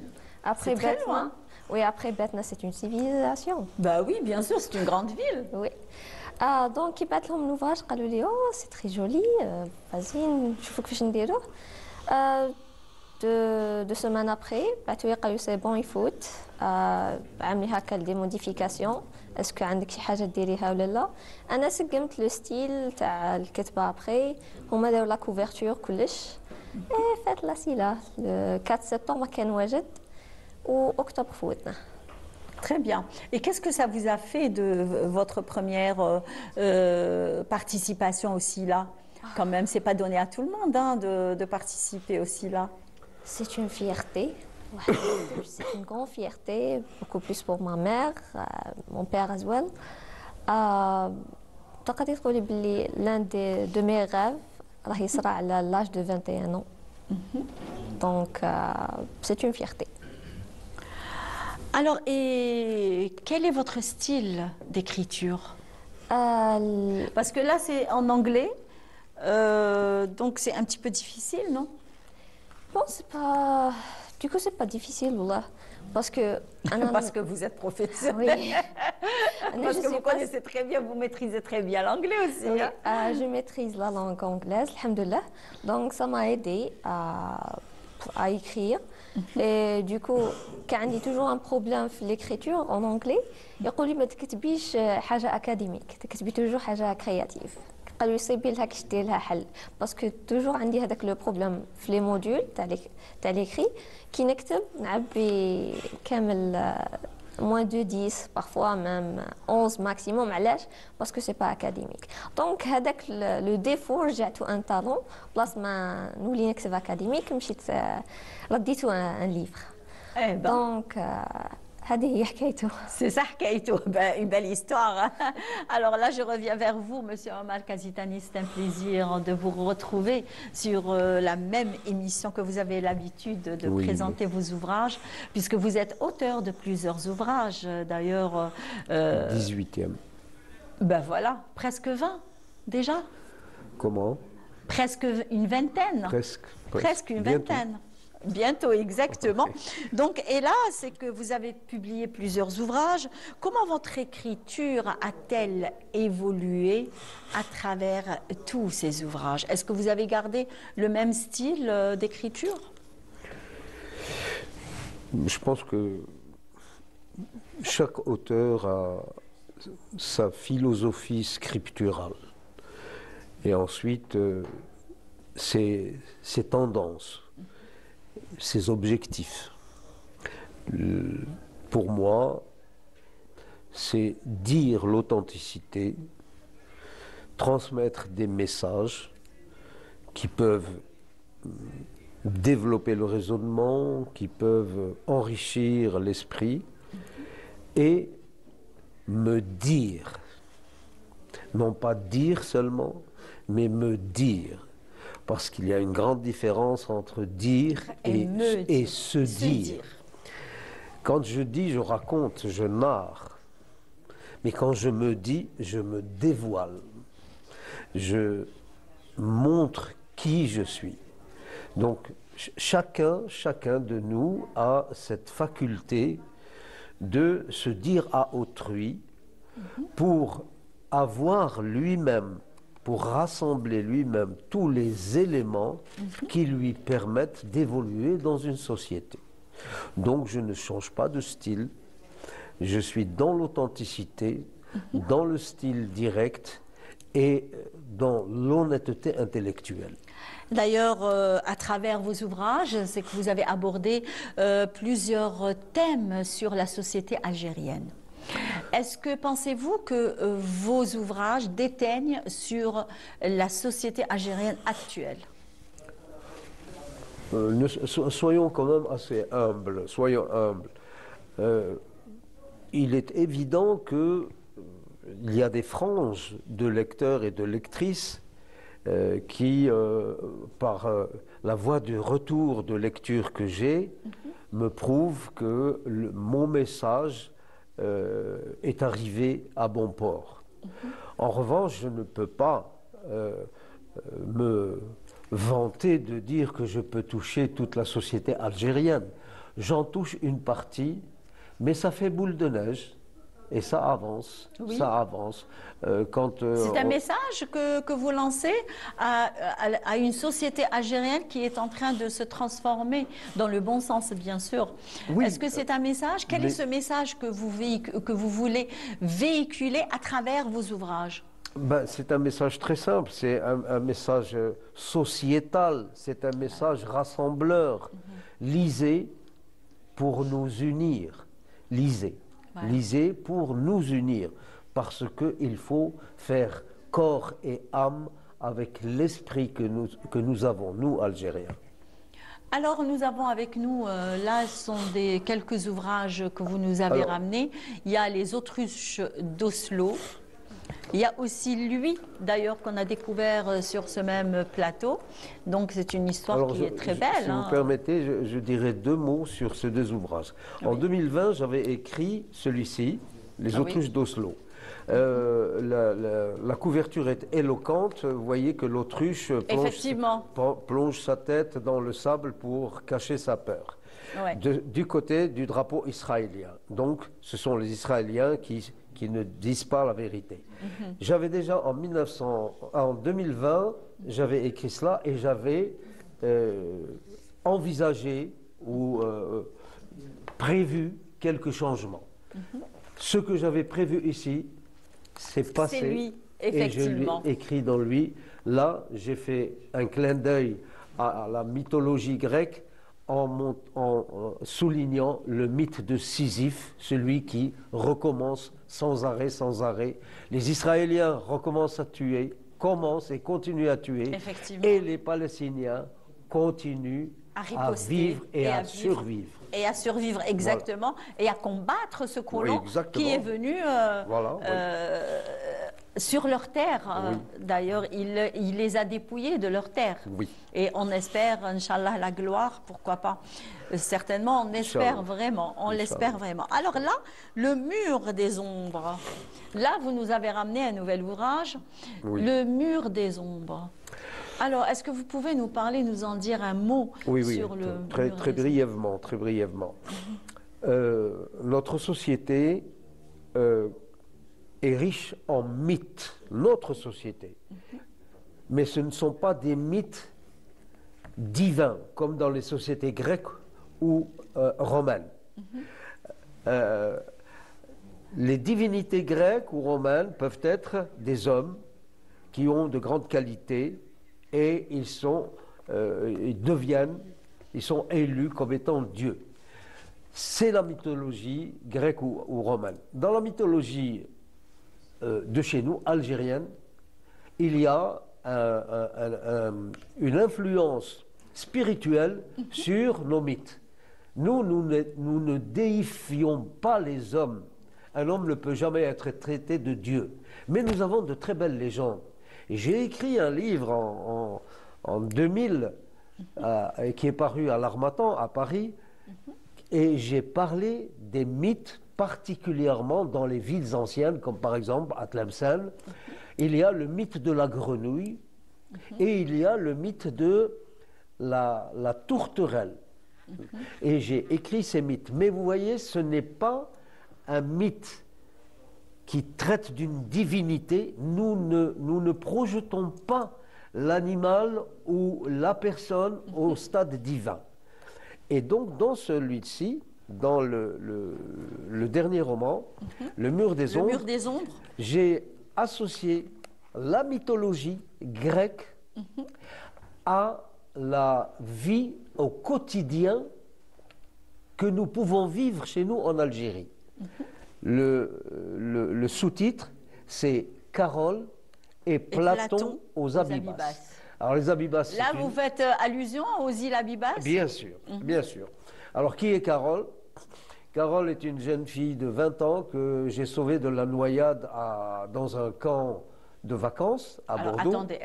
Après très Batna. loin. Oui, après Batna, c'est une civilisation. Bah oui, bien sûr, c'est une grande ville. Oui. Donc, ils battent l'ouvrage, ils disent dit, oh, c'est très joli, vas-y, je faut que je le fasse. 2 semaines après, c'est bon, il faut. عملي هكا des modifications. Est-ce que عندك شي حاجة ديريها ولا لا؟ أنا سقمت لو ستيل تاع الكتبة après. هما داروا لا كوفرتور كلش. فات لا سيلا 4 سبتمبر كان واجد واكتوبر فوتنا. Très bien. Et qu'est-ce que ça vous a fait de votre première participation aussi là? Quand même, c'est pas donné à tout le monde hein, de participer aussi là. C'est une fierté. C'est une grande fierté, beaucoup plus pour ma mère, mon père as well. تقدري تقولي بلي l'un de mes rêves راه يصرى على l'âge de 21 ans. Donc c'est une fierté. Alors, et quel est votre style d'écriture? Parce que là, c'est en anglais, donc c'est un petit peu difficile, non? Bon, c'est pas... Du coup, c'est pas difficile, là. Parce que... Parce que vous êtes professeur. Oui. Parce que vous connaissez très bien, vous maîtrisez très bien l'anglais aussi. Oui, hein? je maîtrise la langue anglaise, alhamdoulilah. Donc, ça m'a aidé à écrire. Et du coup, quand j'ai toujours un problème في l'écriture en anglais, يقول لي ما تكتبيش حاجة أكاديميك، تكتبي toujours حاجة créative. قالوا لي صيبي لها كش دير لها حل باسكو توجور عندي هذاك لو بروبليم في لي موديول تاع ليكري كي نكتب نعبي كامل moins de 10 parfois même 11 maximum علاش باسكو سي با اكاديميك دونك هذاك لو ديفو رجعتو ان طالون بلاص ما نولي نكتب اكاديميك مشيت رديتو ان ليفر دونك هذه هي حكايته. C'est ça حكايته, une belle histoire. Alors là, je reviens vers vous, Monsieur Omar Kazitani. C'est un plaisir de vous retrouver sur la même émission que vous avez l'habitude de présenter vos ouvrages, puisque vous êtes auteur de plusieurs ouvrages. D'ailleurs, 18e. Ben voilà, presque 20 déjà. Comment? Presque une vingtaine. Presque une vingtaine. Bientôt, exactement. Donc, et là, c'est que vous avez publié plusieurs ouvrages. Comment votre écriture a-t-elle évolué à travers tous ces ouvrages? Est-ce que vous avez gardé le même style d'écriture? Je pense que chaque auteur a sa philosophie scripturale. Et ensuite, ses tendances. Ses objectifs. Pour moi, c'est dire l'authenticité, transmettre des messages qui peuvent développer le raisonnement, qui peuvent enrichir l'esprit et me dire, non pas dire seulement, mais me dire. Parce qu'il y a une grande différence entre dire et se dire. Quand je dis, je raconte, je narre. Mais quand je me dis, je me dévoile. Je montre qui je suis. Donc, chacun de nous a cette faculté de se dire à autrui pour avoir lui-même, pour rassembler lui-même tous les éléments qui lui permettent d'évoluer dans une société. Donc je ne change pas de style, je suis dans l'authenticité, dans le style direct et dans l'honnêteté intellectuelle. D'ailleurs, à travers vos ouvrages, c'est que vous avez abordé plusieurs thèmes sur la société algérienne. Est-ce que pensez-vous que vos ouvrages déteignent sur la société algérienne actuelle? Soyons quand même assez humbles, soyons humbles. Il est évident qu'il y a des franges de lecteurs et de lectrices qui, par la voie du retour de lecture que j'ai, me prouvent que mon message est arrivé à bon port. En revanche, je ne peux pas me vanter de dire que je peux toucher toute la société algérienne. J'en touche une partie, mais ça fait boule de neige et ça avance, ça avance. C'est un message que vous lancez à une société algérienne qui est en train de se transformer dans le bon sens, bien sûr. Oui, est-ce que c'est un message? Quel est ce message que vous voulez véhiculer à travers vos ouvrages? C'est un message très simple, c'est un message sociétal, c'est un message rassembleur. Lisez pour nous unir, lisez. Lisez pour nous unir, parce qu'il faut faire corps et âme avec l'esprit que nous avons, nous, Algériens. Alors, nous avons avec nous, là, ce sont quelques ouvrages que vous nous avez ramenés. Il y a Les Autruches d'Oslo. Il y a aussi lui, d'ailleurs, qu'on a découvert sur ce même plateau. Donc, c'est une histoire qui est très belle. Si vous permettez, je dirais deux mots sur ces deux ouvrages. En 2020, j'avais écrit celui-ci, Les Autruches d'Oslo. La couverture est éloquente. Vous voyez que l'autruche plonge sa tête dans le sable pour cacher sa peur. Ouais. Du côté du drapeau israélien. Donc, ce sont les Israéliens qui ne disent pas la vérité. J'avais déjà en 2020, j'avais écrit cela et j'avais envisagé ou prévu quelques changements. Ce que j'avais prévu ici, c'est passé. C'est lui, effectivement. Et je l'ai écrit dans lui. Là, j'ai fait un clin d'œil à la mythologie grecque en soulignant le mythe de Sisyphe, celui qui recommence sans arrêt. Les Israéliens recommencent à tuer, commencent et continuent à tuer. Et les Palestiniens continuent à vivre et à survivre. Et à survivre, exactement, et à combattre ce colon qui est venu sur leur terre. D'ailleurs, il les a dépouillés de leur terre. Et on espère, Inch'Allah, la gloire, pourquoi pas. Certainement, on espère vraiment, on l'espère vraiment. Alors là, le mur des ombres. Là, vous nous avez ramené un nouvel ouvrage, le mur des ombres. Alors, est-ce que vous pouvez nous parler, nous en dire un mot sur le mur très brièvement, très brièvement. Notre société est riche en mythes, notre société. Mais ce ne sont pas des mythes divins, comme dans les sociétés grecques ou romaines. Les divinités grecques ou romaines peuvent être des hommes qui ont de grandes qualités et ils sont élus comme étant dieux. C'est la mythologie grecque ou romaine. Dans la mythologie de chez nous, algérienne, il y a une influence spirituelle sur nos mythes. Nous ne déifions pas les hommes. Un homme ne peut jamais être traité de Dieu. Mais nous avons de très belles légendes. J'ai écrit un livre en 2000 qui est paru à l'Harmattan, à Paris, et j'ai parlé des mythes particulièrement dans les villes anciennes, comme par exemple à Tlemcen. Il y a le mythe de la grenouille et il y a le mythe de la tourterelle. Et j'ai écrit ces mythes. Mais vous voyez, ce n'est pas un mythe qui traite d'une divinité. Nous ne projetons pas l'animal ou la personne au stade divin. Et donc, dans celui-ci, dans le dernier roman, Le Mur des Ombres, j'ai associé la mythologie grecque à la vie au quotidien que nous pouvons vivre chez nous en Algérie. Le sous-titre, c'est Carole et Platon aux Abybas. Alors les Abybas. Là, vous faites allusion aux îles Abybas? Bien sûr, bien sûr. Alors qui est Carole? Carole est une jeune fille de 20 ans que j'ai sauvée de la noyade dans un camp de vacances à Bordeaux. Attendez,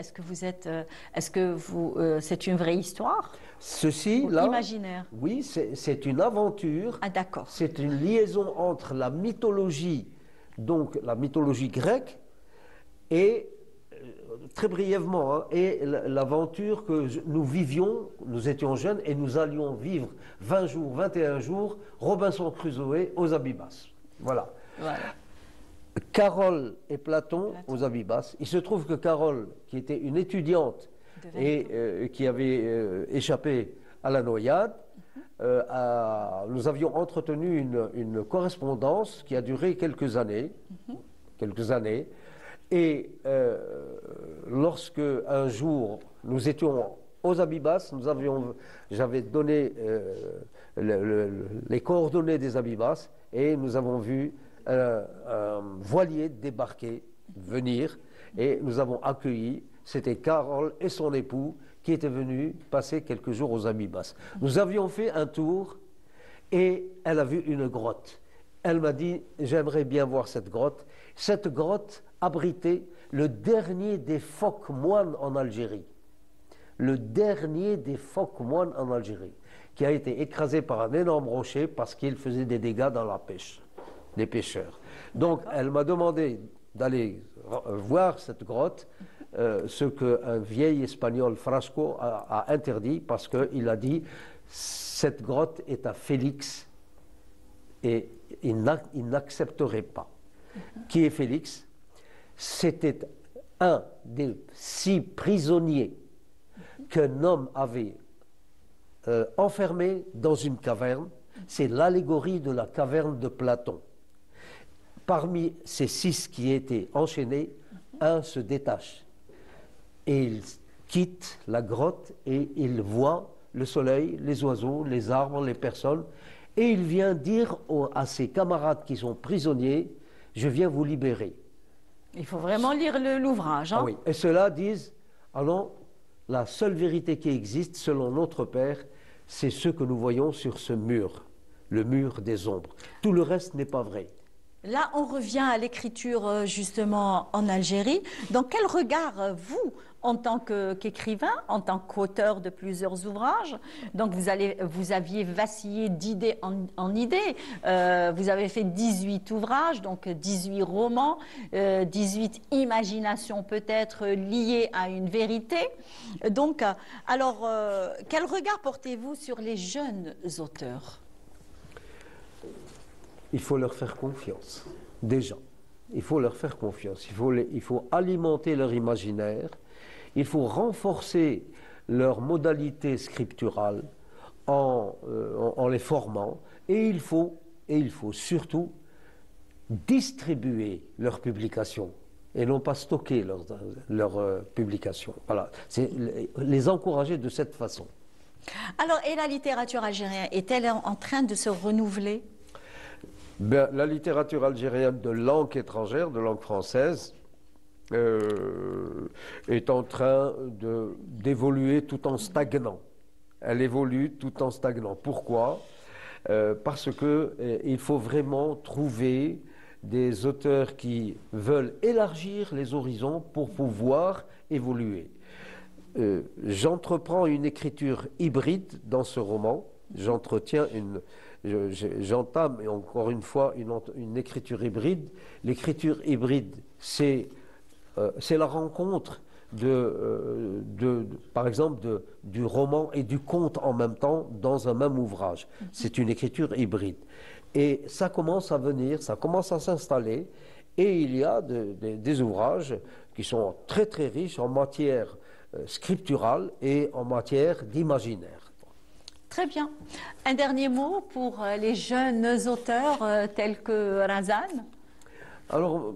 c'est une vraie histoire? Ceci, là, imaginaire? Oui, c'est une aventure. Ah, d'accord. C'est une liaison entre la mythologie, donc la mythologie grecque, et très brièvement, et l'aventure que nous vivions, nous étions jeunes et nous allions vivre 20 jours, 21 jours, Robinson Crusoe aux Abybas. Voilà. Carole et Platon aux Abybas. Il se trouve que Carole, qui était une étudiante et qui avait échappé à la noyade, nous avions entretenu une correspondance qui a duré quelques années. Et lorsque un jour nous étions aux Abybas, j'avais donné les coordonnées des Abybas et nous avons vu un voilier débarquer, venir, et nous avons accueilli. C'était Carole et son époux qui étaient venus passer quelques jours aux Abybas. Nous avions fait un tour et elle a vu une grotte. Elle m'a dit, j'aimerais bien voir cette grotte. Cette grotte abritait le dernier des phoques moines en Algérie. Le dernier des phoques moines en Algérie, qui a été écrasé par un énorme rocher parce qu'il faisait des dégâts dans la pêche. des pêcheurs. Donc elle m'a demandé d'aller voir cette grotte, ce qu'un vieil espagnol, Frasco, a interdit parce qu'il a dit cette grotte est à Félix et il n'accepterait pas. Qui est Félix? C'était un des 6 prisonniers qu'un homme avait enfermé dans une caverne. C'est l'allégorie de la caverne de Platon. Parmi ces 6 qui étaient enchaînés, un se détache et il quitte la grotte et il voit le soleil, les oiseaux, les arbres, les personnes, et il vient dire à ses camarades qui sont prisonniers, je viens vous libérer. Il faut vraiment lire l'ouvrage. Hein? Ah oui. Et ceux-là disent, alors la seule vérité qui existe selon notre Père, c'est ce que nous voyons sur ce mur, le mur des ombres. Tout le reste n'est pas vrai. Là, on revient à l'écriture justement en Algérie. Dans quel regard, vous, en tant qu'écrivain, en tant qu'auteur de plusieurs ouvrages, donc vous aviez vacillé d'idée en idée, vous avez fait 18 ouvrages, donc 18 romans, 18 imaginations peut-être liées à une vérité. Donc, alors, quel regard portez-vous sur les jeunes auteurs ? Il faut leur faire confiance, déjà. Il faut leur faire confiance. Il faut alimenter leur imaginaire. Il faut renforcer leur modalité scripturale en les formant. Et il faut surtout distribuer leurs publications et non pas stocker leurs publications. Voilà. C'est les encourager de cette façon. Alors, et la littérature algérienne, est-elle en train de se renouveler ? Ben, la littérature algérienne de langue étrangère, de langue française, est en train d'évoluer tout en stagnant. Elle évolue tout en stagnant. Pourquoi? Parce qu'il faut vraiment trouver des auteurs qui veulent élargir les horizons pour pouvoir évoluer. J'entreprends une écriture hybride dans ce roman. J'entame encore une fois une écriture hybride. L'écriture hybride, c'est la rencontre par exemple du roman et du conte en même temps dans un même ouvrage. C'est une écriture hybride. Et ça commence à venir, ça commence à s'installer, et il y a des ouvrages qui sont très très riches en matière scripturale et en matière d'imaginaire. Très bien. Un dernier mot pour les jeunes auteurs tels que Razan? Alors,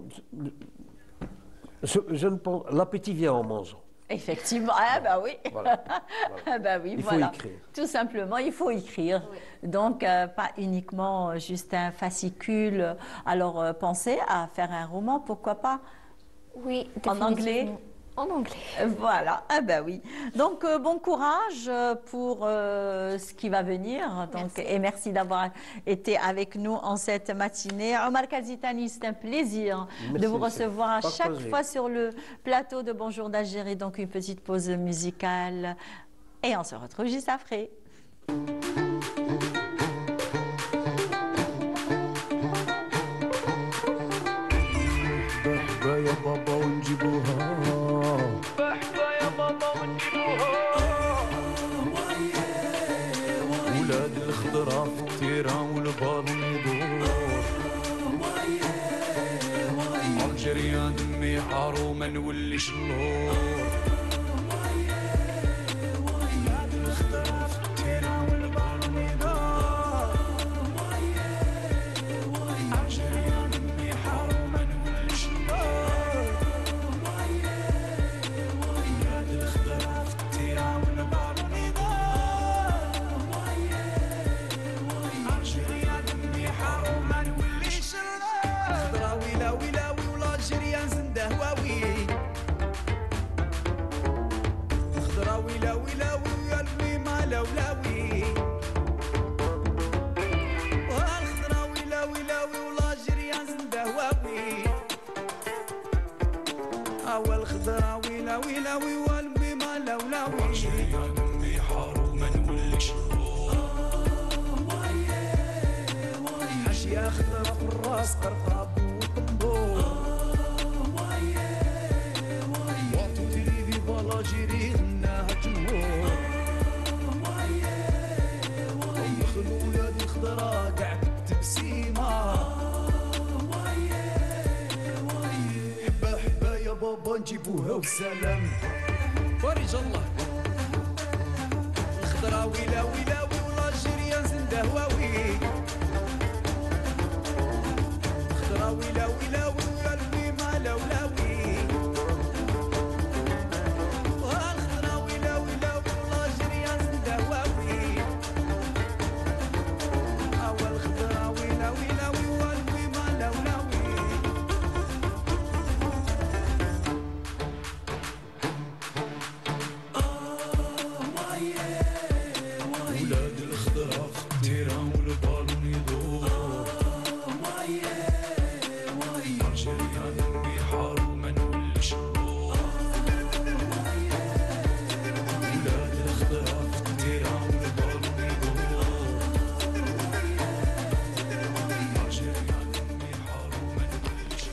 je ne pense... L'appétit vient en mangeant. Effectivement, ah bah oui, voilà. Ah bah oui, il voilà. faut écrire. Tout simplement, il faut écrire. Oui. Donc, pas uniquement juste un fascicule. Alors, pensez à faire un roman, pourquoi pas? Oui, en anglais. En anglais. Voilà, ah ben oui. Donc, bon courage pour ce qui va venir. Donc, merci. Et merci d'avoir été avec nous en cette matinée. Omar Kazitani, c'est un plaisir de vous recevoir à chaque fois sur le plateau de Bonjour d'Algérie. Donc, une petite pause musicale et on se retrouve juste après. ولاد الخضرة في التيران والبالون يدور الجريان دمي حارو ما نوليش اللور ولاد الخضرة في التيران والبالون يدور الجريان دمي حارو ما نوليش اللور ولاد الخضرة في التيران والبالون يدور لولاوي والخضرا ولاوي ولا جريان زنده واوي اول خضرا ولاوي والمي ما لولاوي جريان امي حارو ما نوليش حشيا خضرة في الراس قرقاب وطنبور وعطو تريدي بالا جيري غناها الجمهور أم خلولة دي الخضرة قاع بالتبسيمة حبة حبة يا بابا نجيبوها والسلام فرج الله الخضرة ويلا ويلا ولا جيريان زنده هواوي الخضرة ويلا ويلا ولا الويمة لولاوي الخضرة ويلا ويلا ولا جيريان زنده هواوي أول الخضرة ويلا ويلا ولا الويمة لولاوي ولاد الخضرة في التيران والبالون يدور الجريان البحار وما نولش النور ولاد الخضرة في التيران والبالون يدور الجريان البحار وما نولش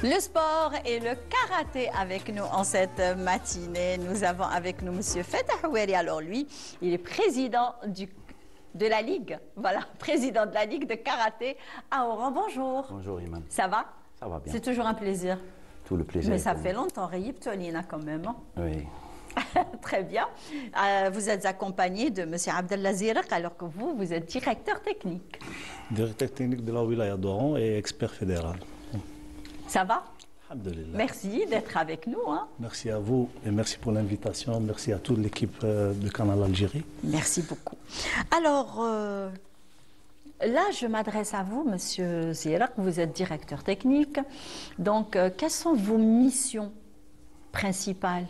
Le sport et le karaté avec nous en cette matinée. Nous avons avec nous Monsieur Fatah Houeri. Alors lui, il est président de la Ligue. Voilà, président de la Ligue de karaté à Oran. Bonjour. Bonjour Iman. Ça va? Ça va bien. C'est toujours un plaisir. Tout le plaisir. Mais ça fait longtemps, Rayib Tolina quand même. Hein? Oui. Très bien. Vous êtes accompagné de Monsieur Abdellah Zirak alors que vous êtes directeur technique. Directeur technique de la wilaya d'Oran et expert fédéral. Ça va? Alhamdulillah. Merci d'être avec nous. Hein. Merci à vous et merci pour l'invitation. Merci à toute l'équipe de Canal Algérie. Merci beaucoup. Alors, là, je m'adresse à vous, Monsieur Zirak. Vous êtes directeur technique. Donc, quelles sont vos missions principales?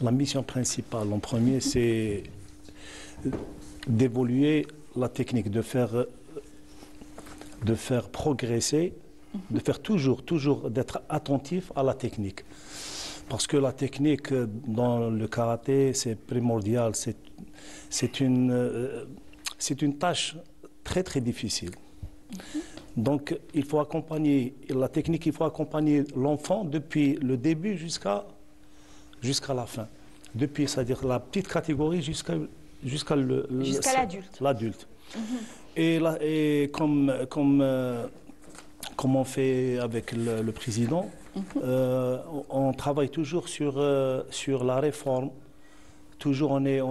La mission principale, en premier, c'est d'évoluer la technique, de faire progresser, de faire toujours d'être attentif à la technique. Parce que la technique dans le karaté, c'est primordial, c'est une tâche très difficile. Donc il faut accompagner la technique, il faut accompagner l'enfant depuis le début jusqu'à la fin. Depuis, c'est-à-dire la petite catégorie jusqu'à l'adulte. Et comme on fait avec le président, on travaille toujours sur la réforme. On est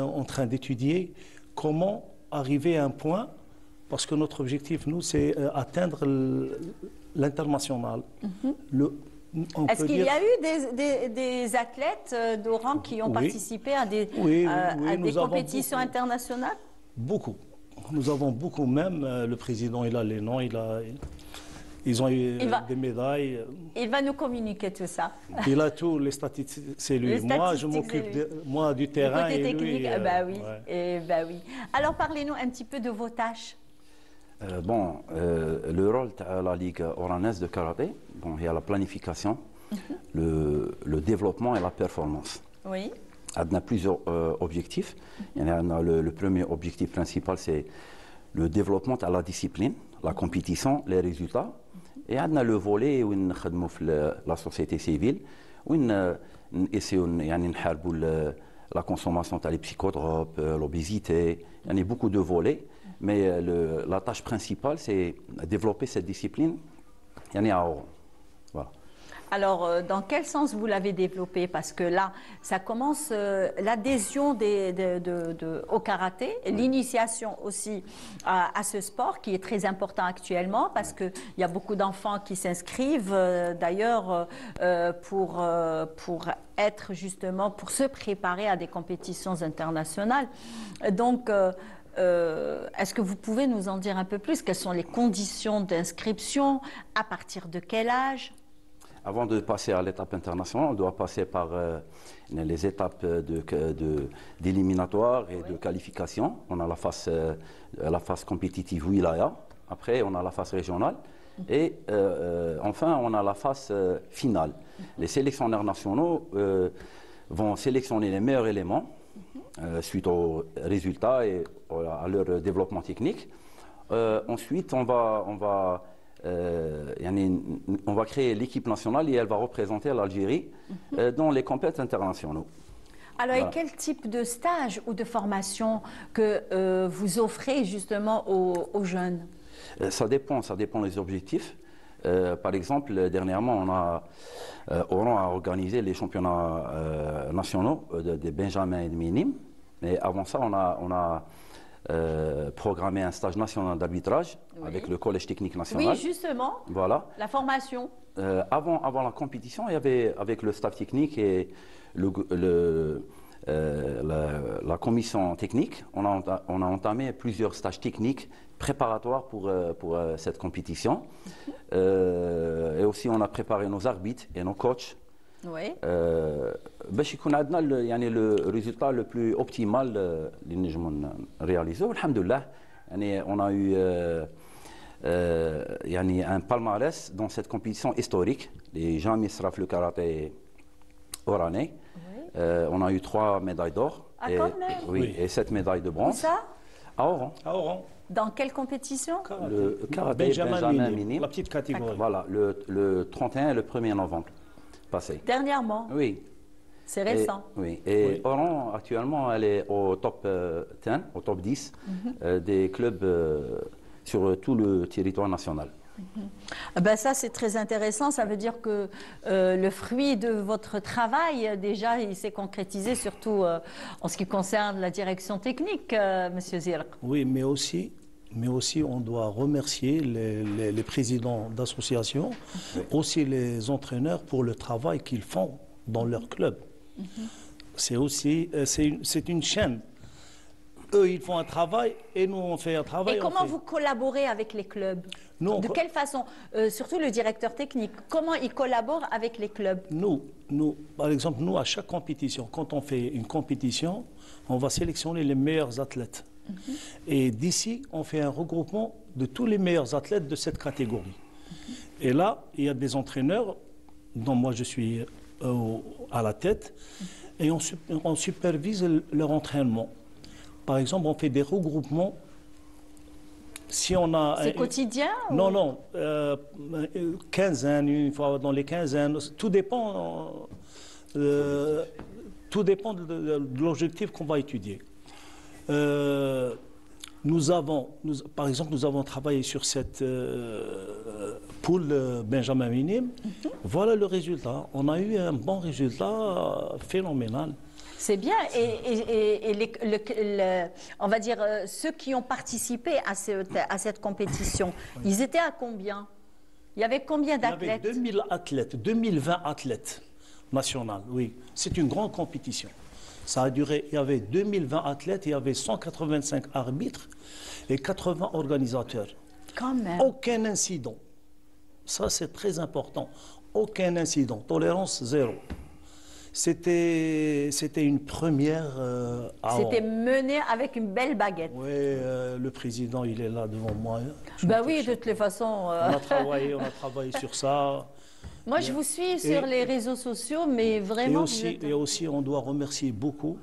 en train d'étudier comment arriver à un point, parce que notre objectif, nous, c'est atteindre l'international. Est-ce qu'il y a eu des athlètes d'Oran qui ont participé à des compétitions internationales? Beaucoup. Nous avons beaucoup même. Le président, il a les noms, ils ont eu des médailles. Il va nous communiquer tout ça. Il a tous les statistiques, c'est lui. Moi, je m'occupe du terrain. Du côté et technique, lui, oui. Alors, parlez-nous un petit peu de vos tâches. Le rôle de la Ligue oranaise de karaté, il y a la planification, le développement et la performance. Oui. On a plusieurs objectifs. Le premier objectif principal, c'est le développement de la discipline, la compétition, les résultats. Et on a le volet où on travaille la société civile, où on essaie de la consommation des psychotropes, l'obésité. Il y a beaucoup de volets. Mais la tâche principale, c'est développer cette discipline. Il y en a à Oran. Voilà. Alors, dans quel sens vous l'avez développé? Parce que là, ça commence l'adhésion au karaté, l'initiation aussi à ce sport qui est très important actuellement parce qu'il y a beaucoup d'enfants qui s'inscrivent d'ailleurs pour être justement, pour se préparer à des compétitions internationales. Donc, est-ce que vous pouvez nous en dire un peu plus? Quelles sont les conditions d'inscription? À partir de quel âge? Avant de passer à l'étape internationale, on doit passer par les étapes d'éliminatoire et de qualification. On a la phase compétitive wilaya. Après, on a la phase régionale. Et enfin, on a la phase finale. Les sélectionneurs nationaux vont sélectionner les meilleurs éléments suite aux résultats et à leur développement technique. Ensuite, on va créer l'équipe nationale et elle va représenter l'Algérie dans les compétitions internationaux. Alors, et quel type de stage ou de formation que vous offrez justement aux jeunes? Ça dépend des objectifs. Par exemple, dernièrement, Oran a organisé les championnats nationaux des Benjamins et de Minimes. Mais avant ça, on a programmé un stage national d'arbitrage avec le Collège technique national. Oui, justement. Voilà. La formation. Avant la compétition, il y avait avec le staff technique et la commission technique, on a entamé plusieurs stages techniques préparatoires pour cette compétition. Et aussi, on a préparé nos arbitres et nos coachs. Oui. باش يكون عندنا يعني le résultat le plus optimal اللي نجموا نرياليزوه والحمد لله يعني on a eu يعني un palmarès dans cette compétition historique les jamais sera le karaté oranais. On a eu 3 médailles d'or et 7 médailles de bronze. Où ça? À Oran. À Oran. Dans quelle compétition? Le karaté Benjamin Minime. La petite catégorie. Voilà, le 31 et le 1er novembre passé. Dernièrement? Oui. C'est récent. Et Oran, actuellement, elle est au top 10, au top 10 des clubs sur tout le territoire national. Ben ça, c'est très intéressant. Ça veut dire que le fruit de votre travail, déjà, il s'est concrétisé, surtout en ce qui concerne la direction technique, Monsieur Zirk. Oui, mais aussi, on doit remercier les présidents d'associations, aussi les entraîneurs pour le travail qu'ils font dans leur club. C'est aussi, c'est une chaîne. Eux, ils font un travail et nous, on fait un travail. Et comment vous collaborez avec les clubs? De quelle façon? Surtout le directeur technique. Comment il collabore avec les clubs? Nous, par exemple, nous, à chaque compétition, quand on fait une compétition, on va sélectionner les meilleurs athlètes. Et d'ici, on fait un regroupement de tous les meilleurs athlètes de cette catégorie. Et là, il y a des entraîneurs, dont moi je suis à la tête, et on supervise leur entraînement. Par exemple, on fait des regroupements. Si on a c'est quotidien? Non, quinzaine, une fois dans les quinzaines. Tout dépend de l'objectif qu'on va étudier. Par exemple, nous avons travaillé sur cette poule Benjamin Minime. Voilà le résultat. On a eu un bon résultat phénoménal. C'est bien. Et on va dire, ceux qui ont participé à cette compétition, ils étaient à combien? Il y avait combien d'athlètes? Il y avait 2000 athlètes, 2020 athlètes nationaux, oui. C'est une grande compétition. Ça a duré, il y avait 2020 athlètes, il y avait 185 arbitres et 80 organisateurs. Quand même. Aucun incident. Ça, c'est très important. Aucun incident. Tolérance zéro. C'était une première. C'était mené avec une belle baguette. Oui, le président, il est là devant moi. Ben oui, de toutes les façons. On a travaillé sur ça. Moi, je vous suis sur les réseaux sociaux, mais vraiment. Et aussi, on doit remercier beaucoup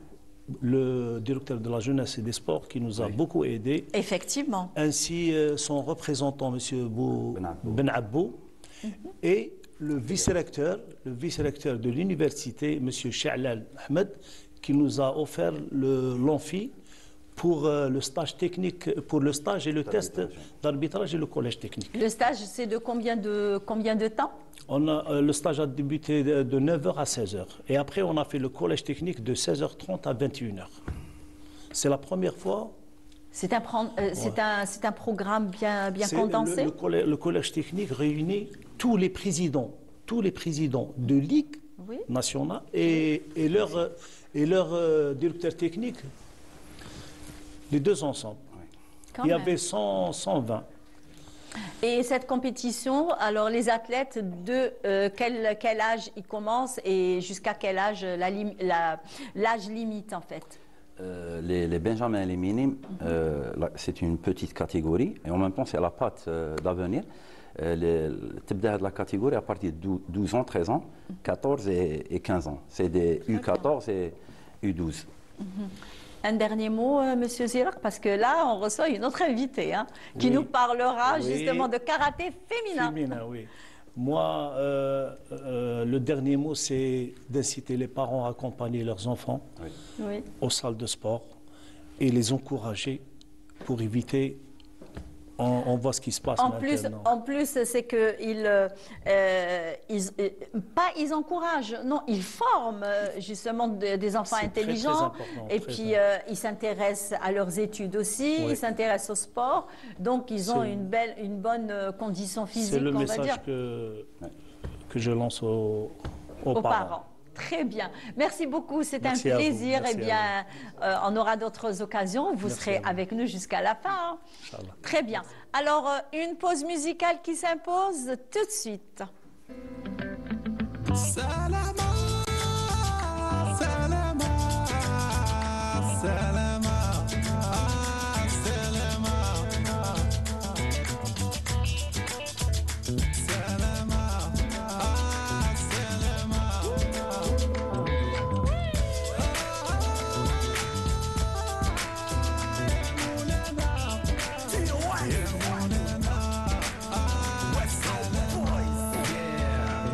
le directeur de la jeunesse et des sports qui nous a beaucoup aidés. Effectivement. Ainsi, son représentant, M. Ben Abou, et le vice-recteur de l'université, M. Cha'lal Ahmed, qui nous a offert l'amphi pour le stage technique, pour le stage et le test d'arbitrage et le collège technique. Le stage, c'est de combien de temps? Le stage a débuté de 9h à 16h. Et après, on a fait le collège technique de 16h30 à 21h. C'est la première fois. C'est un programme bien condensé? Le collège technique réunit tous les présidents de ligue nationale et leur directeur technique, les deux ensemble. Il y avait 120. Et cette compétition, alors les athlètes de quel âge ils commencent et jusqu'à quel âge l'âge limite en fait? Les Benjamins et les Minimes, c'est une petite catégorie et en même temps c'est la patte d'avenir. La catégorie à partir de 12 ans, 13 ans, 14 et 15 ans. C'est des U14 et U12. Un dernier mot, Monsieur Zirak, parce que là, on reçoit une autre invitée qui Oui. nous parlera Oui. justement de karaté féminin. Féminin, oui. Moi, le dernier mot, c'est d'inciter les parents à accompagner leurs enfants Oui. aux salles de sport et les encourager pour éviter. On voit ce qui se passe maintenant. En plus, c'est que ils encouragent, non, ils forment justement des enfants C'est très, intelligents. très important, Et très puis ils s'intéressent à leurs études aussi, Oui. ils s'intéressent au sport. Donc ils ont C'est- une bonne condition physique, C'est le on va message dire, que je lance aux aux parents. parents. Très bien. Merci beaucoup, c'est un Merci à vous. plaisir. Merci Eh bien, on aura d'autres occasions. Vous Merci serez à vous. avec nous jusqu'à la fin. Inch'Allah. Très bien. Alors, une pause musicale qui s'impose tout de suite. سلامة سلامة سلامة سلامة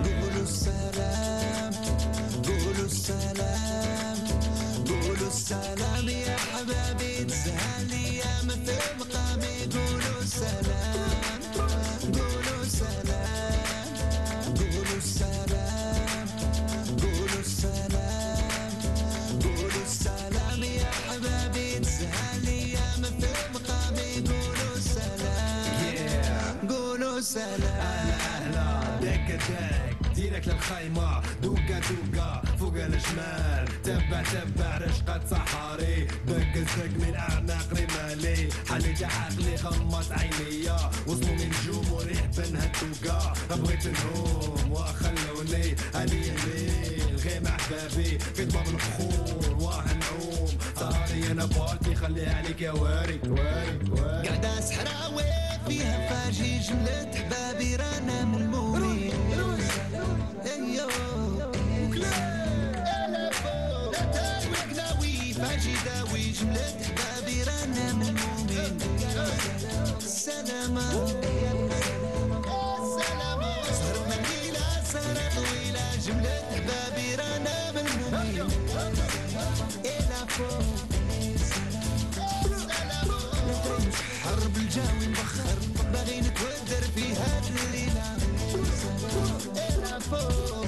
قولوا السلام قولوا السلام قولوا السلام يا حبابي تسهل ايام في مقامي قولوا السلام قولوا السلام قولوا السلام قولوا السلام قولوا السلام يا حبابي تسهل ايام في مقامي قولوا السلام قولوا السلام اهلا دك دك ديرك للخيمة دوكا دوكا فوق الجمال تبع تبع رشقة صحاري دق الزق من أعناق رمالي حليت عقلي غمض عينيا وصلوا من نجوم وريح بنها الدوكا بغيت نهوم وخلوني هني غير مع حبابي في ضباب البخور وهنعوم صاري أنا بارتي خليها عليك يا واري واري واري قاعدة صحراوي فيها فاجي جملة حبابي رانا من الموري ايوه فاجي داوي جملة حبابي رانا من المؤمن سلامة سلامة سهرنا الليلة سهرة طويلة جملة حبابي رانا من المؤمن إلى فوق حرب الجاوي مبخر باغي نتودر في هاد الليلة إلى فوق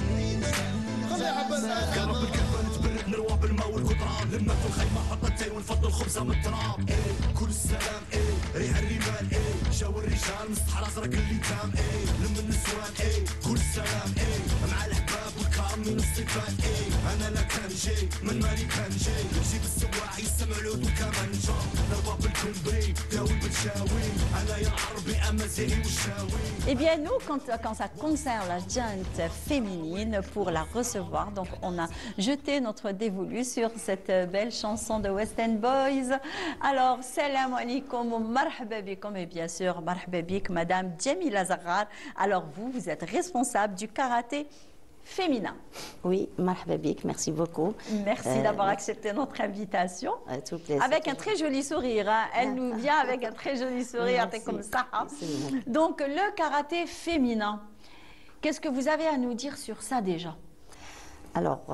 قرب الكهرباء نتبرد نروى بالماء والقطران لما في الخيمة حط التاي ونفض الخبزة من التراب ايه كل السلام ايه ريح الرمال ايه جاو الرجال من الصحراء زرق اللي تام ايه لم النسوان ايه كل السلام ايه مع الحباب والكرام من الصفات ايه انا لا كان جاي من مالي كان جاي جيب السواعي السمع العود والكمان جا ضربة بالكمبري داوي بالشاوي انا يا عربي امازيغي والشاوي. Eh bien, nous, quand ça concerne la junte féminine, pour la recevoir, donc on a jeté notre dévolu sur cette belle chanson de West End Boys. Alors, salam alaikum, marhaba bikum, et bien sûr, marhaba bik, Madame Djamila Zaghar. Alors, vous êtes responsable du karaté féminin. Oui, marhaba bik, merci beaucoup. Merci d'avoir accepté notre invitation. Tout plaisir. Avec un très joli sourire. Elle nous vient avec un très joli sourire, c'est comme ça. Donc, le karaté féminin, qu'est-ce que vous avez à nous dire sur ça déjà? Alors,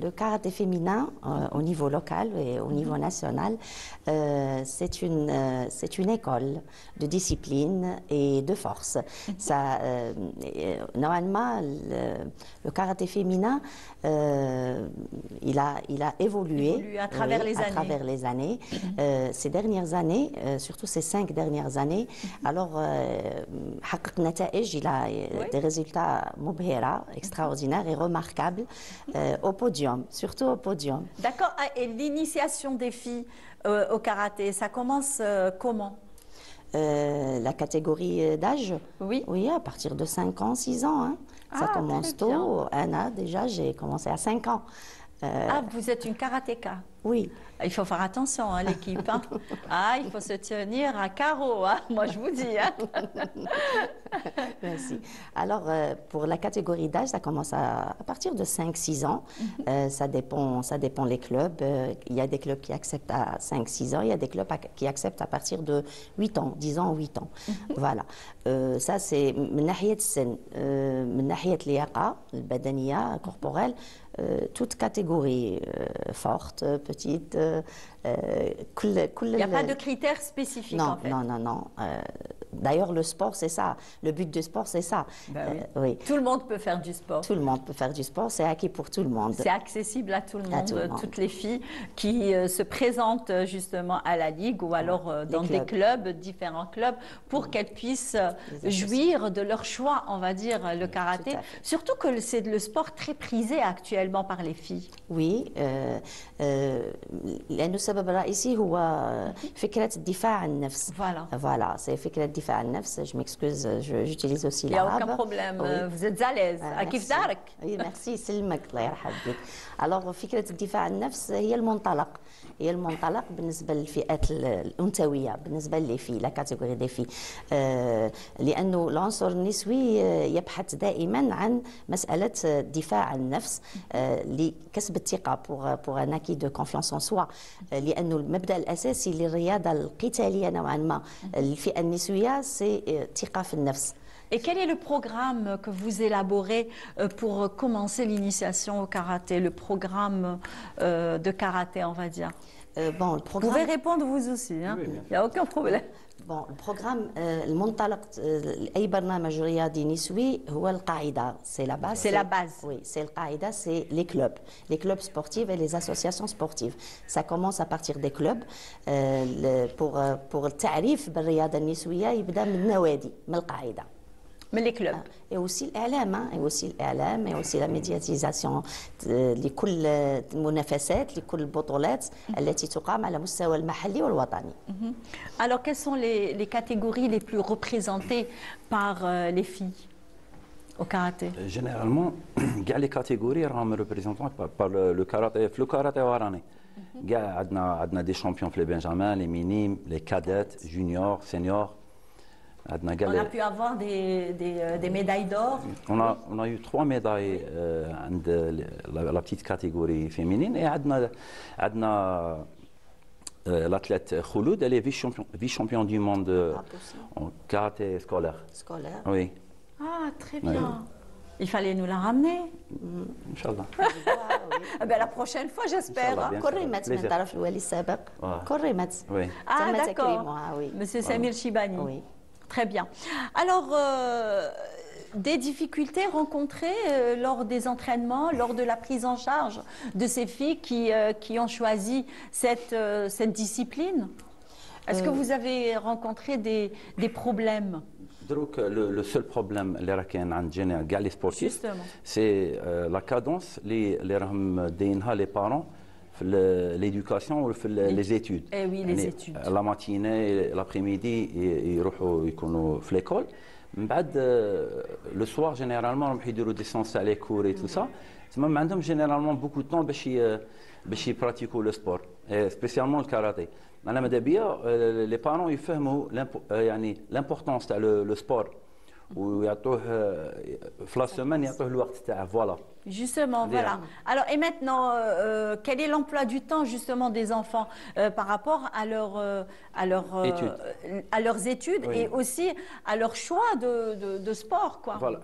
le karaté féminin au niveau local et au niveau national, c'est une école de discipline et de force. Ça, normalement, le karaté féminin, il a évolué à travers les années. Ces dernières années, surtout ces 5 dernières années, alors, il a des résultats مبهرة, extraordinaires et remarquables. Au podium, surtout au podium. D'accord. Et l'initiation des filles au karaté, ça commence comment? La catégorie d'âge? Oui. Oui, à partir de 5 ans, 6 ans. Hein. Ça commence tôt. Anna, déjà, j'ai commencé à 5 ans. Ah, vous êtes une karatéka? Oui. Il faut faire attention, hein, l'équipe. Hein. Ah, il faut se tenir à carreau, hein, moi je vous dis. Hein. Merci. Alors, pour la catégorie d'âge, ça commence à partir de 5-6 ans. Ça dépend les clubs. Il y a des clubs qui acceptent à 5-6 ans. Il y a des clubs qui acceptent à partir de 8 ans, 10 ans ou 8 ans. Voilà. Ça, c'est من ناحية السن. من ناحية اللياقة البدنية corporelle. Toute catégorie forte, petite. Il n'y a pas de critères spécifiques non, en fait. Non. D'ailleurs, le sport, c'est ça. Le but du sport, c'est ça. Ben oui. Tout le monde peut faire du sport. Tout le monde peut faire du sport, c'est acquis pour tout le monde. C'est accessible à tout le monde, toutes les filles qui se présentent justement à la Ligue ou alors dans des clubs, différents clubs, pour qu'elles puissent jouir de leur choix, on va dire, le karaté. Surtout que c'est le sport très prisé actuellement par les filles. Oui, لأنه السبب الرئيسي هو فكرة الدفاع عن النفس. Voilà, c'est فكرة الدفاع عن النفس. Je m'excuse, j'utilise aussi l'arabe. Il n'y a aucun problème, vous êtes à l'aise. كيف دارك؟ Oui, merci, سلمك الله يرحب بك. Alors فكرة الدفاع عن النفس هي المنطلق بالنسبة للفئات الأنثوية، بالنسبة للفي لا كاتيجوري دي في، لأنه العنصر النسوي يبحث دائما عن مسألة الدفاع عن النفس لكسب الثقة pour un acquis de confiance en soi. لأنه المبدأ الأساسي للرياضة القتالية نوعا ما الفئة النسوية c'est الثقة في النفس. Et quel est le programme que vous élaborez pour commencer l'initiation au karaté, le programme de karaté, on va dire? Bon, le programme... Vous pouvez répondre vous aussi, hein? Il n'y a aucun problème. Bon, le programme المنطلق أي برنامج رياضي نسوي هو القاعدة. C'est la base. C'est la base. Oui, c'est le qaïda, c'est les clubs sportifs et les associations sportives. Ça commence à partir des clubs. pour التعريف بالرياضة النسوية يبدأ من النوادي، من القاعدة. من les clubs. Et aussi الإعلام، et aussi la médiatisation لكل المنافسات، لكل البطولات التي تقام على مستوى المحلي والوطني. Alors, quelles sont les catégories les plus représentées par les filles au karaté? Généralement, les catégories sont représentées par le karaté. Le karaté warani. عندنا des champions les benjamins, les minimes, les cadettes, juniors, seniors. On a pu avoir des médailles d'or. On a eu 3 médailles la petite catégorie féminine et l'athlète Khouloud, elle est vice-champion du monde en karaté scolaire. Scolaire. Oui. Ah, très bien. Oui. Il fallait nous la ramener. Inch'Allah. La prochaine fois, j'espère. كرمت من طرف الوالي السابق. كرمت. Ah, d'accord. Monsieur Samir Chibani. Oui. Très bien. Alors, des difficultés rencontrées lors des entraînements, lors de la prise en charge de ces filles qui ont choisi cette discipline? Est-ce que vous avez rencontré des problèmes? Donc, le seul problème les sportifs, c'est la cadence les parents, l'éducation ou les études. Eh oui, les études. La matinée, l'après-midi, ils sont à l'école. Le soir, généralement, ils font des séances à l'école et tout ça. Ils ont généralement beaucoup de temps pour pratiquer le sport, et spécialement le karaté. Les parents ils comprennent l'importance du sport. في la semaine يعطوه الوقت تاعه voilà. Justement, voilà. Alors, et maintenant, quel est l'emploi du temps justement des enfants par rapport à leurs études oui. Et aussi à leur choix de sport, quoi. Voilà.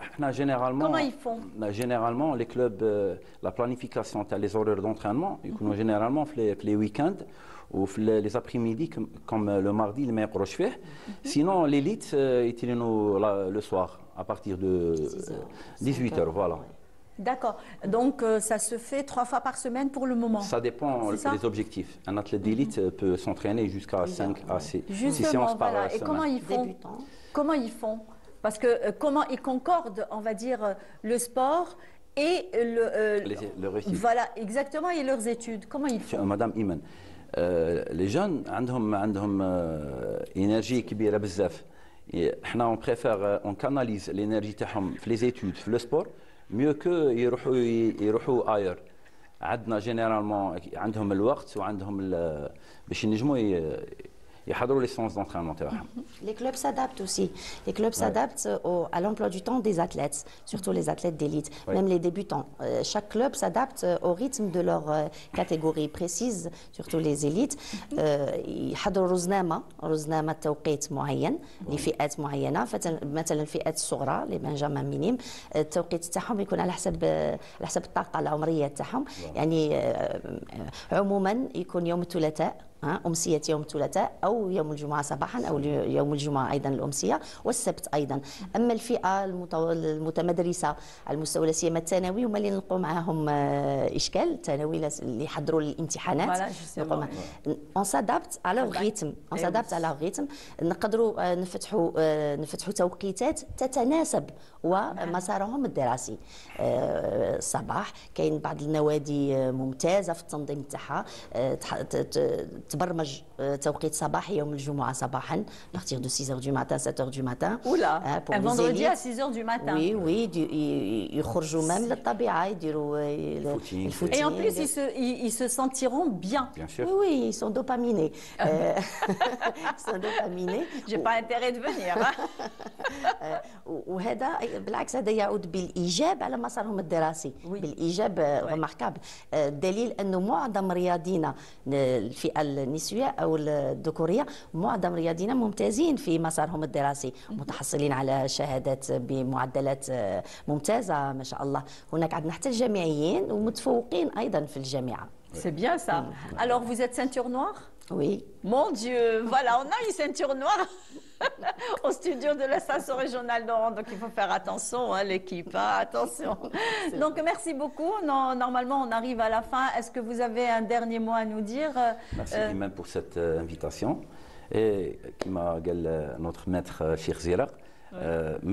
Comment ils font? Généralement, les clubs, la planification, les horaires d'entraînement, ils sont généralement les week-ends ou les après-midi comme le mardi, le meilleur fait. Sinon, l'élite, ils le soir à partir de 18h, voilà. D'accord. Donc, ça se fait 3 fois par semaine pour le moment? Ça dépend des objectifs. Un athlète d'élite peut s'entraîner jusqu'à 5 à 6 séances par semaine. Et comment ils font? Comment ils font? Parce que comment ils concordent, on va dire, le sport et leurs études. Voilà, exactement, et leurs études. Comment ils font? Madame Iman, les jeunes عندهم énergie كبيرة بزاف. On préfère, on canalise l'énergie تاعهم في les études, في le sport, mieux que يروحوا ailleurs. عندنا جينيرالمون عندهم الوقت وعندهم باش ينجموا يحضروا les séances d'entraînement تاعهم. Les clubs s'adaptent aussi. Les clubs s'adaptent à l'emploi du temps des athlètes, surtout les athlètes d'élite, même les débutants. Chaque club s'adapte au rythme de leur catégorie précise, surtout les élites. يحضروا رزنامة توقيت معين لفئات معينة، مثلا الفئات الصغرى les benjamins minimes التوقيت تاعهم يكون على حسب الطاقة العمرية تاعهم. يعني عموما يكون يوم الثلاثاء أمسية يوم الثلاثاء أو يوم الجمعة صباحا أو يوم الجمعة أيضا الأمسية والسبت أيضا. أما الفئة المتمدرسة على المستوى لا سيما الثانوي هما اللي نلقوا معاهم إشكال الثانوي اللي يحضروا الامتحانات. on s'adapte à leur rythme. on s'adapte à leur rythme. نقدروا نفتحوا توقيتات تتناسب ومسارهم الدراسي. الصباح كاين بعض النوادي ممتازة في التنظيم تاعها تبرمج توقيت صباحي يوم الجمعة صباحا à partir de 6h du matin 7h du matin. Oula, un vendredi à 6h du matin. Oui, يخرجوا même للطبيعة يديروا الفوتين. Et en plus ils se sentiront bien. Bien sûr. Oui, ils sont dopaminés. Ils sont dopaminés. J'ai pas intérêt de venir. وهذا بالعكس هذا يعود بالإيجاب على مسارهم الدراسي. بالإيجاب remarquable. دليل أنه معظم رياضينا الفئة النسوية أو الذكورية معظم رياضينا ممتازين في مسارهم الدراسي، متحصلين على شهادات بمعدلات ممتازة ما شاء الله. هناك عندنا حتى الجامعيين ومتفوقين أيضا في الجامعة. C'est bien ça. Alors vous êtes ceinture noire? Oui. Mon Dieu, voilà, on a une ceinture noire au studio de la station régionale d'Oran, donc il faut faire attention, hein, l'équipe, hein, attention. Donc merci beaucoup. Normalement, on arrive à la fin. Est-ce que vous avez un dernier mot à nous dire? Merci Iman pour cette invitation. Et comme a dit notre maître Cheikh Ziraq,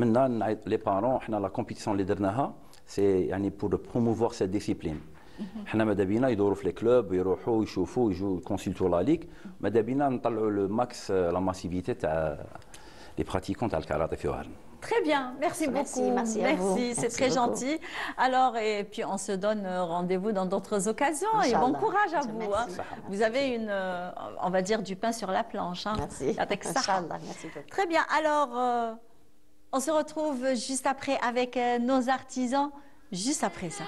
maintenant les parents, la compétition اللي درناها c'est يعني pour promouvoir cette discipline. حنا ماذا بينا يدوروا في الكلوب يروحوا يشوفوا يجوا يكونسلتوا لا ليغ، ماذا بينا نطلعوا لو ماكس لا ماسيفيتي تاع لي براتيكون تاع الكاراتي في وهران. Très bien, merci beaucoup. Merci, c'est très gentil. Alors, et puis on se donne rendez-vous dans d'autres occasions et bon courage à vous. Hein. Vous avez on va dire, du pain sur la planche. Hein. Merci. Avec ça. Merci beaucoup. Très bien. Alors, on se retrouve juste après avec nos artisans, juste après ça.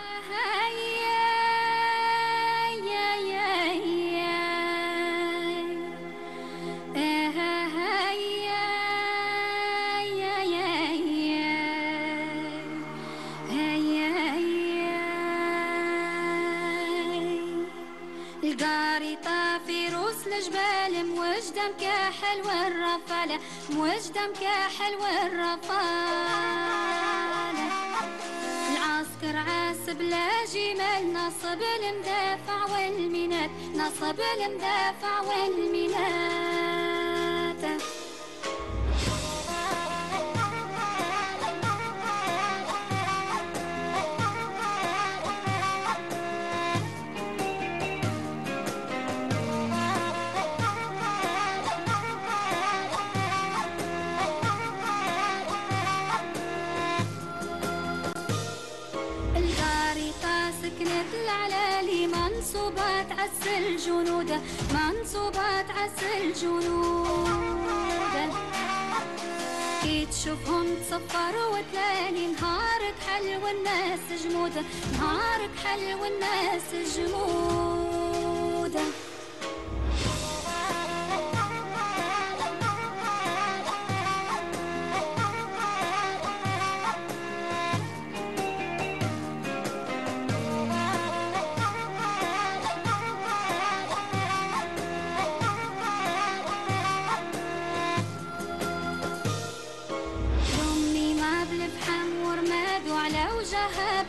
القارطة في روس الجبال موجدة مكاحل والرفالة موجدة مكاحل والرفالة العسكر عاسب لا جمال نصب المدافع والمينات نصب المدافع والمينات منصوبات عس الجنود منصوبات عس الجنود كي تشوفهم تصفر وتلالي نهارك حلو الناس جمود نهارك حلو الناس جمود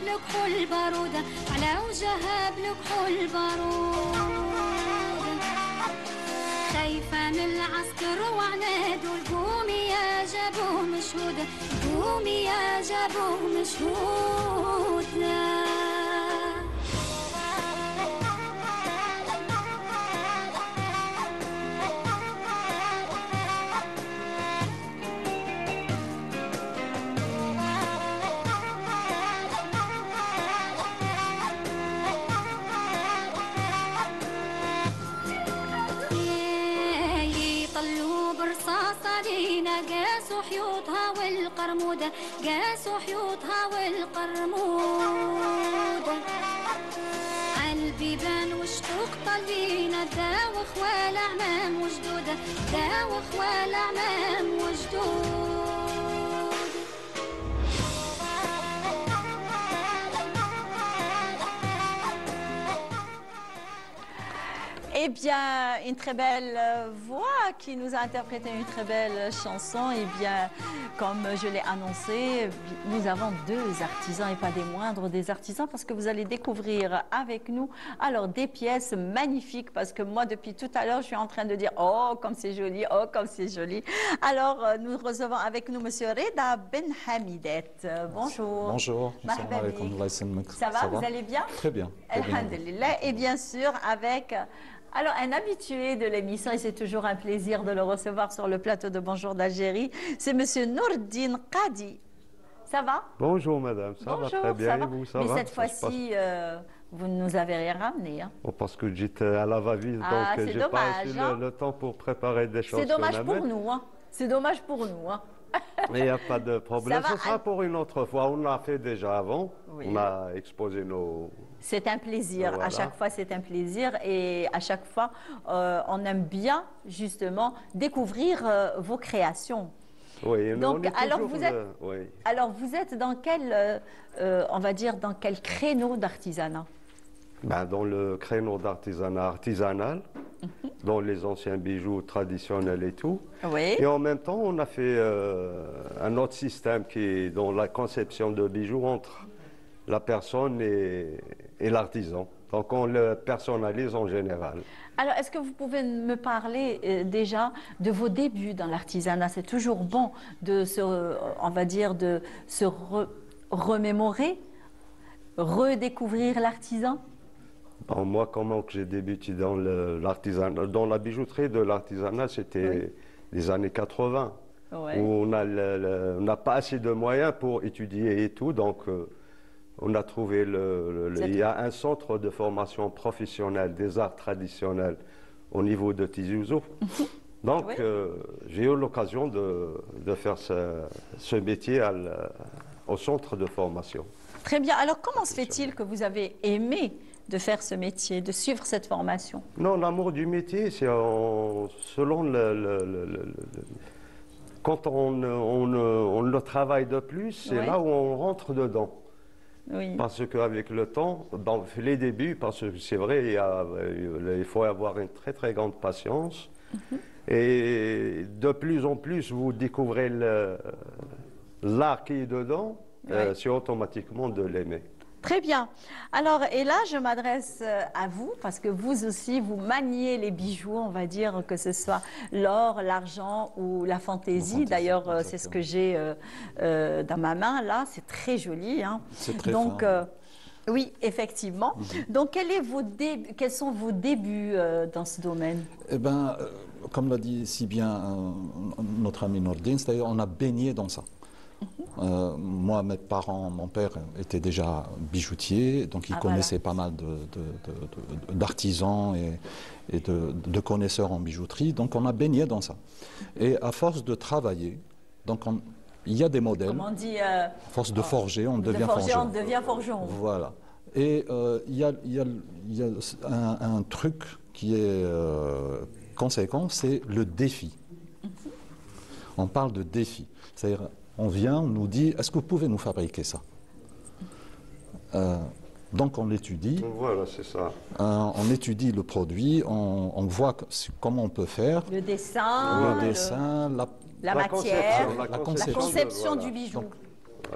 بلكحول بارودة على وجهها بلكحول بارودة خايفة من العسكر وعناد والقومي يا جابوه مشهود قومي يا جابوه مشهود لا حيوطها والقرمودة قاس حيوطها والقرمودة عالبيبان وشتوق طالبين داوخ والأعمام وجدودة داوخ والأعمام وجدود. Eh bien, une très belle voix qui nous a interprété une très belle chanson. Eh bien, comme je l'ai annoncé, nous avons deux artisans et pas des moindres des artisans parce que vous allez découvrir avec nous alors des pièces magnifiques parce que moi, depuis tout à l'heure, je suis en train de dire « Oh, comme c'est joli, oh, comme c'est joli ». Alors, nous recevons avec nous Monsieur Reda Ben Hamidet. Bonjour. Bonjour. Ça va, vous allez bien? Très bien. Alhamdulillah. Et bien sûr, avec... Alors, un habitué de l'émission, et c'est toujours un plaisir de le recevoir sur le plateau de Bonjour d'Algérie, c'est Monsieur Nourdine Qadi. Ça va? Bonjour madame, ça va très bien, et vous, ça va? Mais cette fois-ci, vous ne nous avez rien ramené. Hein? Oh, parce que j'étais à la va-vite, donc j'ai pas eu le temps pour préparer des choses. C'est dommage pour nous, hein? C'est dommage pour nous, hein? Il n'y a pas de problème, ce sera pour une autre fois. On l'a fait déjà avant, oui. On a exposé nos... C'est un plaisir, voilà. À chaque fois c'est un plaisir et à chaque fois on aime bien justement découvrir vos créations. Oui, donc alors vous êtes dans quel, on va dire, dans quel créneau d'artisanat? Ben, dans le créneau d'artisanat artisanal, dans les anciens bijoux traditionnels et tout. Oui. Et en même temps, on a fait un autre système qui est dans la conception de bijoux entre la personne et l'artisan. Donc on le personnalise en général. Alors est-ce que vous pouvez me parler déjà de vos débuts dans l'artisanat? C'est toujours bon de se, on va dire, de se remémorer, redécouvrir l'artisan. Bon, moi, comment que j'ai débuté dans l'artisanat, dans la bijouterie de l'artisanat, c'était les années 80, où on n'a pas assez de moyens pour étudier et tout, donc on a trouvé il y a un centre de formation professionnelle des arts traditionnels au niveau de Tizi Ouzou. Donc j'ai eu l'occasion de faire ce métier au centre de formation. Très bien. Alors comment se fait-il que vous avez aimé de faire ce métier, de suivre cette formation? Non, l'amour du métier, c'est selon quand on le travaille de plus, c'est là où on rentre dedans. Oui. Parce qu'avec le temps, dans les débuts, parce que c'est vrai, il faut avoir une très très grande patience. Et de plus en plus, vous découvrez l'art qui est dedans, c'est automatiquement de l'aimer. Très bien. Alors, et là, je m'adresse à vous, parce que vous aussi, vous maniez les bijoux, on va dire, que ce soit l'or, l'argent ou la fantaisie. D'ailleurs, c'est ce que j'ai dans ma main, là. C'est très joli. Hein. C'est très donc, fin. Oui, effectivement. Donc, quels sont vos débuts dans ce domaine? Eh bien, comme l'a dit si bien notre ami Nourdine, c'est-à-dire on a baigné dans ça. Moi, mes parents, mon père était déjà bijoutier, donc il connaissait pas mal d'artisans et de connaisseurs en bijouterie, donc on a baigné dans ça. Et à force de travailler, donc il y a des modèles. Comment on dit à force de forger, on devient forgeron. On devient forgeron. Voilà. Et il y a un truc qui est conséquent, c'est le défi. On parle de défi. C'est-à-dire, on vient, on nous dit, est-ce que vous pouvez nous fabriquer ça? Donc on l'étudie. Voilà, c'est ça. On étudie le produit, on voit comment on peut faire. Le dessin. La matière, la conception du bijou. Donc,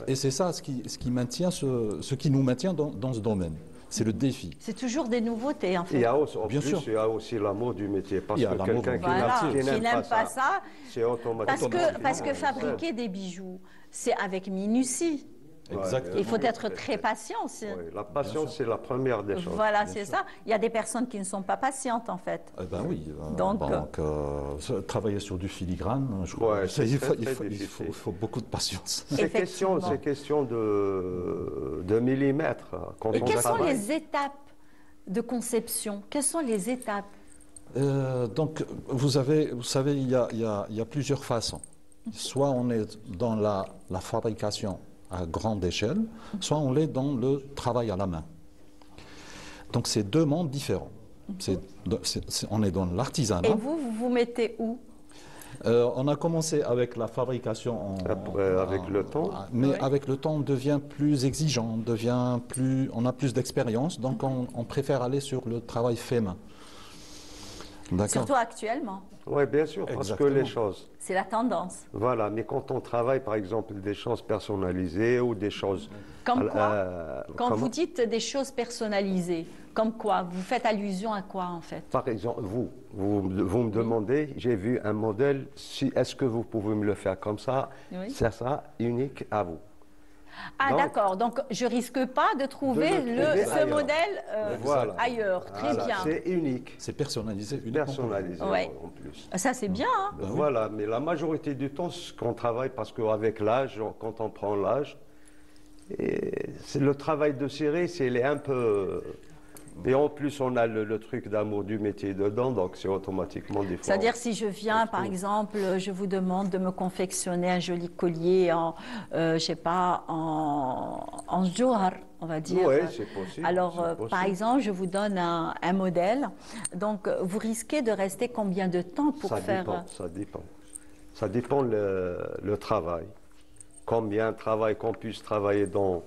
et c'est ça ce qui maintient ce qui nous maintient dans ce domaine. C'est le défi. C'est toujours des nouveautés, en fait. Il y a aussi, Bien sûr. Il y a aussi l'amour du métier. Parce Il y a que quelqu'un qui n'aime pas ça, c'est automatiquement. Parce que fabriquer des bijoux, c'est avec minutie. Exactement. Il faut être très patient. Oui, la patience, c'est la première des choses. Voilà, c'est ça. Il y a des personnes qui ne sont pas patientes, en fait. Eh ben oui. Donc travailler sur du filigrane, je crois, il faut beaucoup de patience. C'est question de millimètres. Et quelles sont les étapes de conception? Quelles sont les étapes? Donc, vous savez, il y a plusieurs façons. Soit on est dans la fabrication à grande échelle, soit on est dans le travail à la main. Donc c'est deux mondes différents. On est dans l'artisanat. Et vous vous mettez où? On a commencé avec la fabrication avec le temps. Mais avec le temps, on devient plus exigeant, on a plus d'expérience, donc on préfère aller sur le travail fait main. Surtout actuellement. Oui, bien sûr, parce que les choses... C'est la tendance. Voilà, mais quand on travaille, par exemple, des choses personnalisées ou des choses... Comme quoi Quand vous dites des choses personnalisées, comme quoi? Vous faites allusion à quoi, en fait? Par exemple, vous me demandez, j'ai vu un modèle, est-ce que vous pouvez me le faire comme ça? Oui. C'est ça, unique à vous. Ah d'accord, donc je risque pas de trouver ce modèle ailleurs. Très bien. C'est unique. C'est personnalisé. Personnalisé ouais. en plus. Ça c'est bien. Hein? Voilà, mais la majorité du temps, ce qu'on travaille, parce qu'avec l'âge, quand on prend l'âge, le travail de série, il est un peu... Et en plus, on a le truc d'amour du métier dedans, donc c'est automatiquement des fois... C'est-à-dire, si je viens, par exemple, je vous demande de me confectionner un joli collier en, je sais pas, en johar, on va dire. Oui, c'est possible. Alors, par exemple, je vous donne un modèle. Donc, vous risquez de rester combien de temps pour faire... Ça dépend. Ça dépend le travail. Combien de travail qu'on puisse travailler dans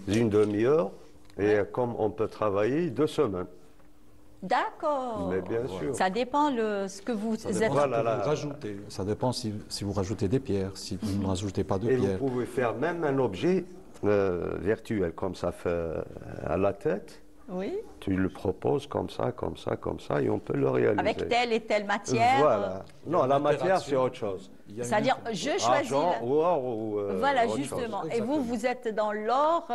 une demi-heure. Et comme on peut travailler 2 semaines. D'accord. Mais bien sûr. Ça dépend ce que vous êtes. Rajoutez. Ça dépend si vous rajoutez des pierres, si vous ne rajoutez pas de pierres. Et vous pouvez faire même un objet virtuel, comme ça fait à la tête. Oui. Tu le proposes comme ça, et on peut le réaliser. Avec telle et telle matière. Voilà. Non, la matière, c'est autre chose. C'est-à-dire, je choisis... Argent ou or ou voilà, justement. Et vous êtes dans l'or,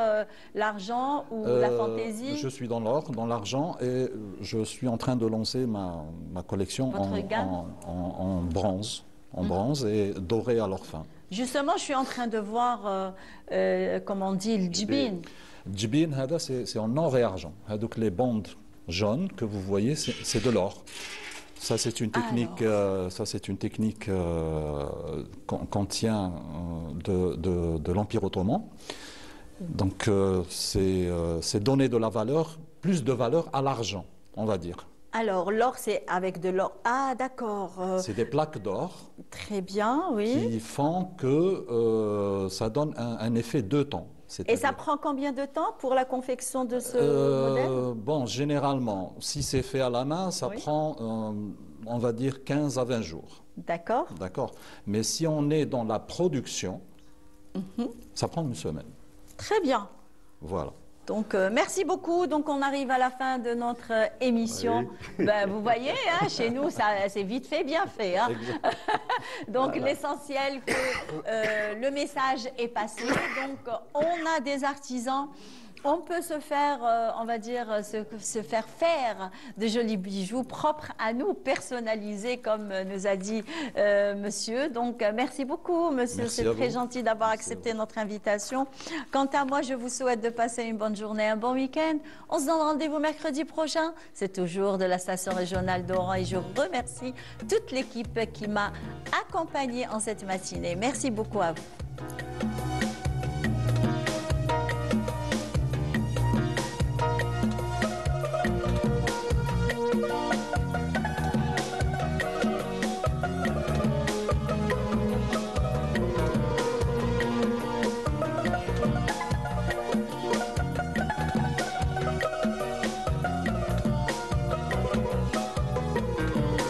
l'argent ou la fantaisie? Je suis dans l'or, dans l'argent, et je suis en train de lancer ma collection en bronze. En bronze et doré à leur fin. Justement, je suis en train de voir, comment on dit, le djibin. Djibin, c'est en or et argent. Donc les bandes jaunes que vous voyez, c'est de l'or. Ça, c'est une technique, qu'on tient de l'Empire ottoman. Donc, c'est donner de la valeur, plus de valeur à l'argent, on va dire. Alors, l'or, c'est avec de l'or. Ah, d'accord. C'est des plaques d'or. Très bien, oui. Qui font que ça donne un effet 2 temps. Et ça prend combien de temps pour la confection de ce modèle? Bon, généralement, si c'est fait à la main, ça prend, on va dire, 15 à 20 jours. D'accord. D'accord. Mais si on est dans la production, ça prend 1 semaine. Très bien. Voilà. Donc, merci beaucoup. Donc, on arrive à la fin de notre émission. Oui. Ben, vous voyez, hein, chez nous, c'est vite fait, bien fait. Hein. Donc, l'essentiel que le message est passé. Donc, on a des artisans. On peut se faire, on va dire, se faire faire de jolis bijoux propres à nous, personnalisés, comme nous a dit monsieur. Donc, merci beaucoup, monsieur. C'est très gentil d'avoir accepté notre invitation. Quant à moi, je vous souhaite de passer une bonne journée, un bon week-end. On se donne rendez-vous mercredi prochain. C'est toujours de la station régionale d'Oran et je remercie toute l'équipe qui m'a accompagnée en cette matinée. Merci beaucoup à vous.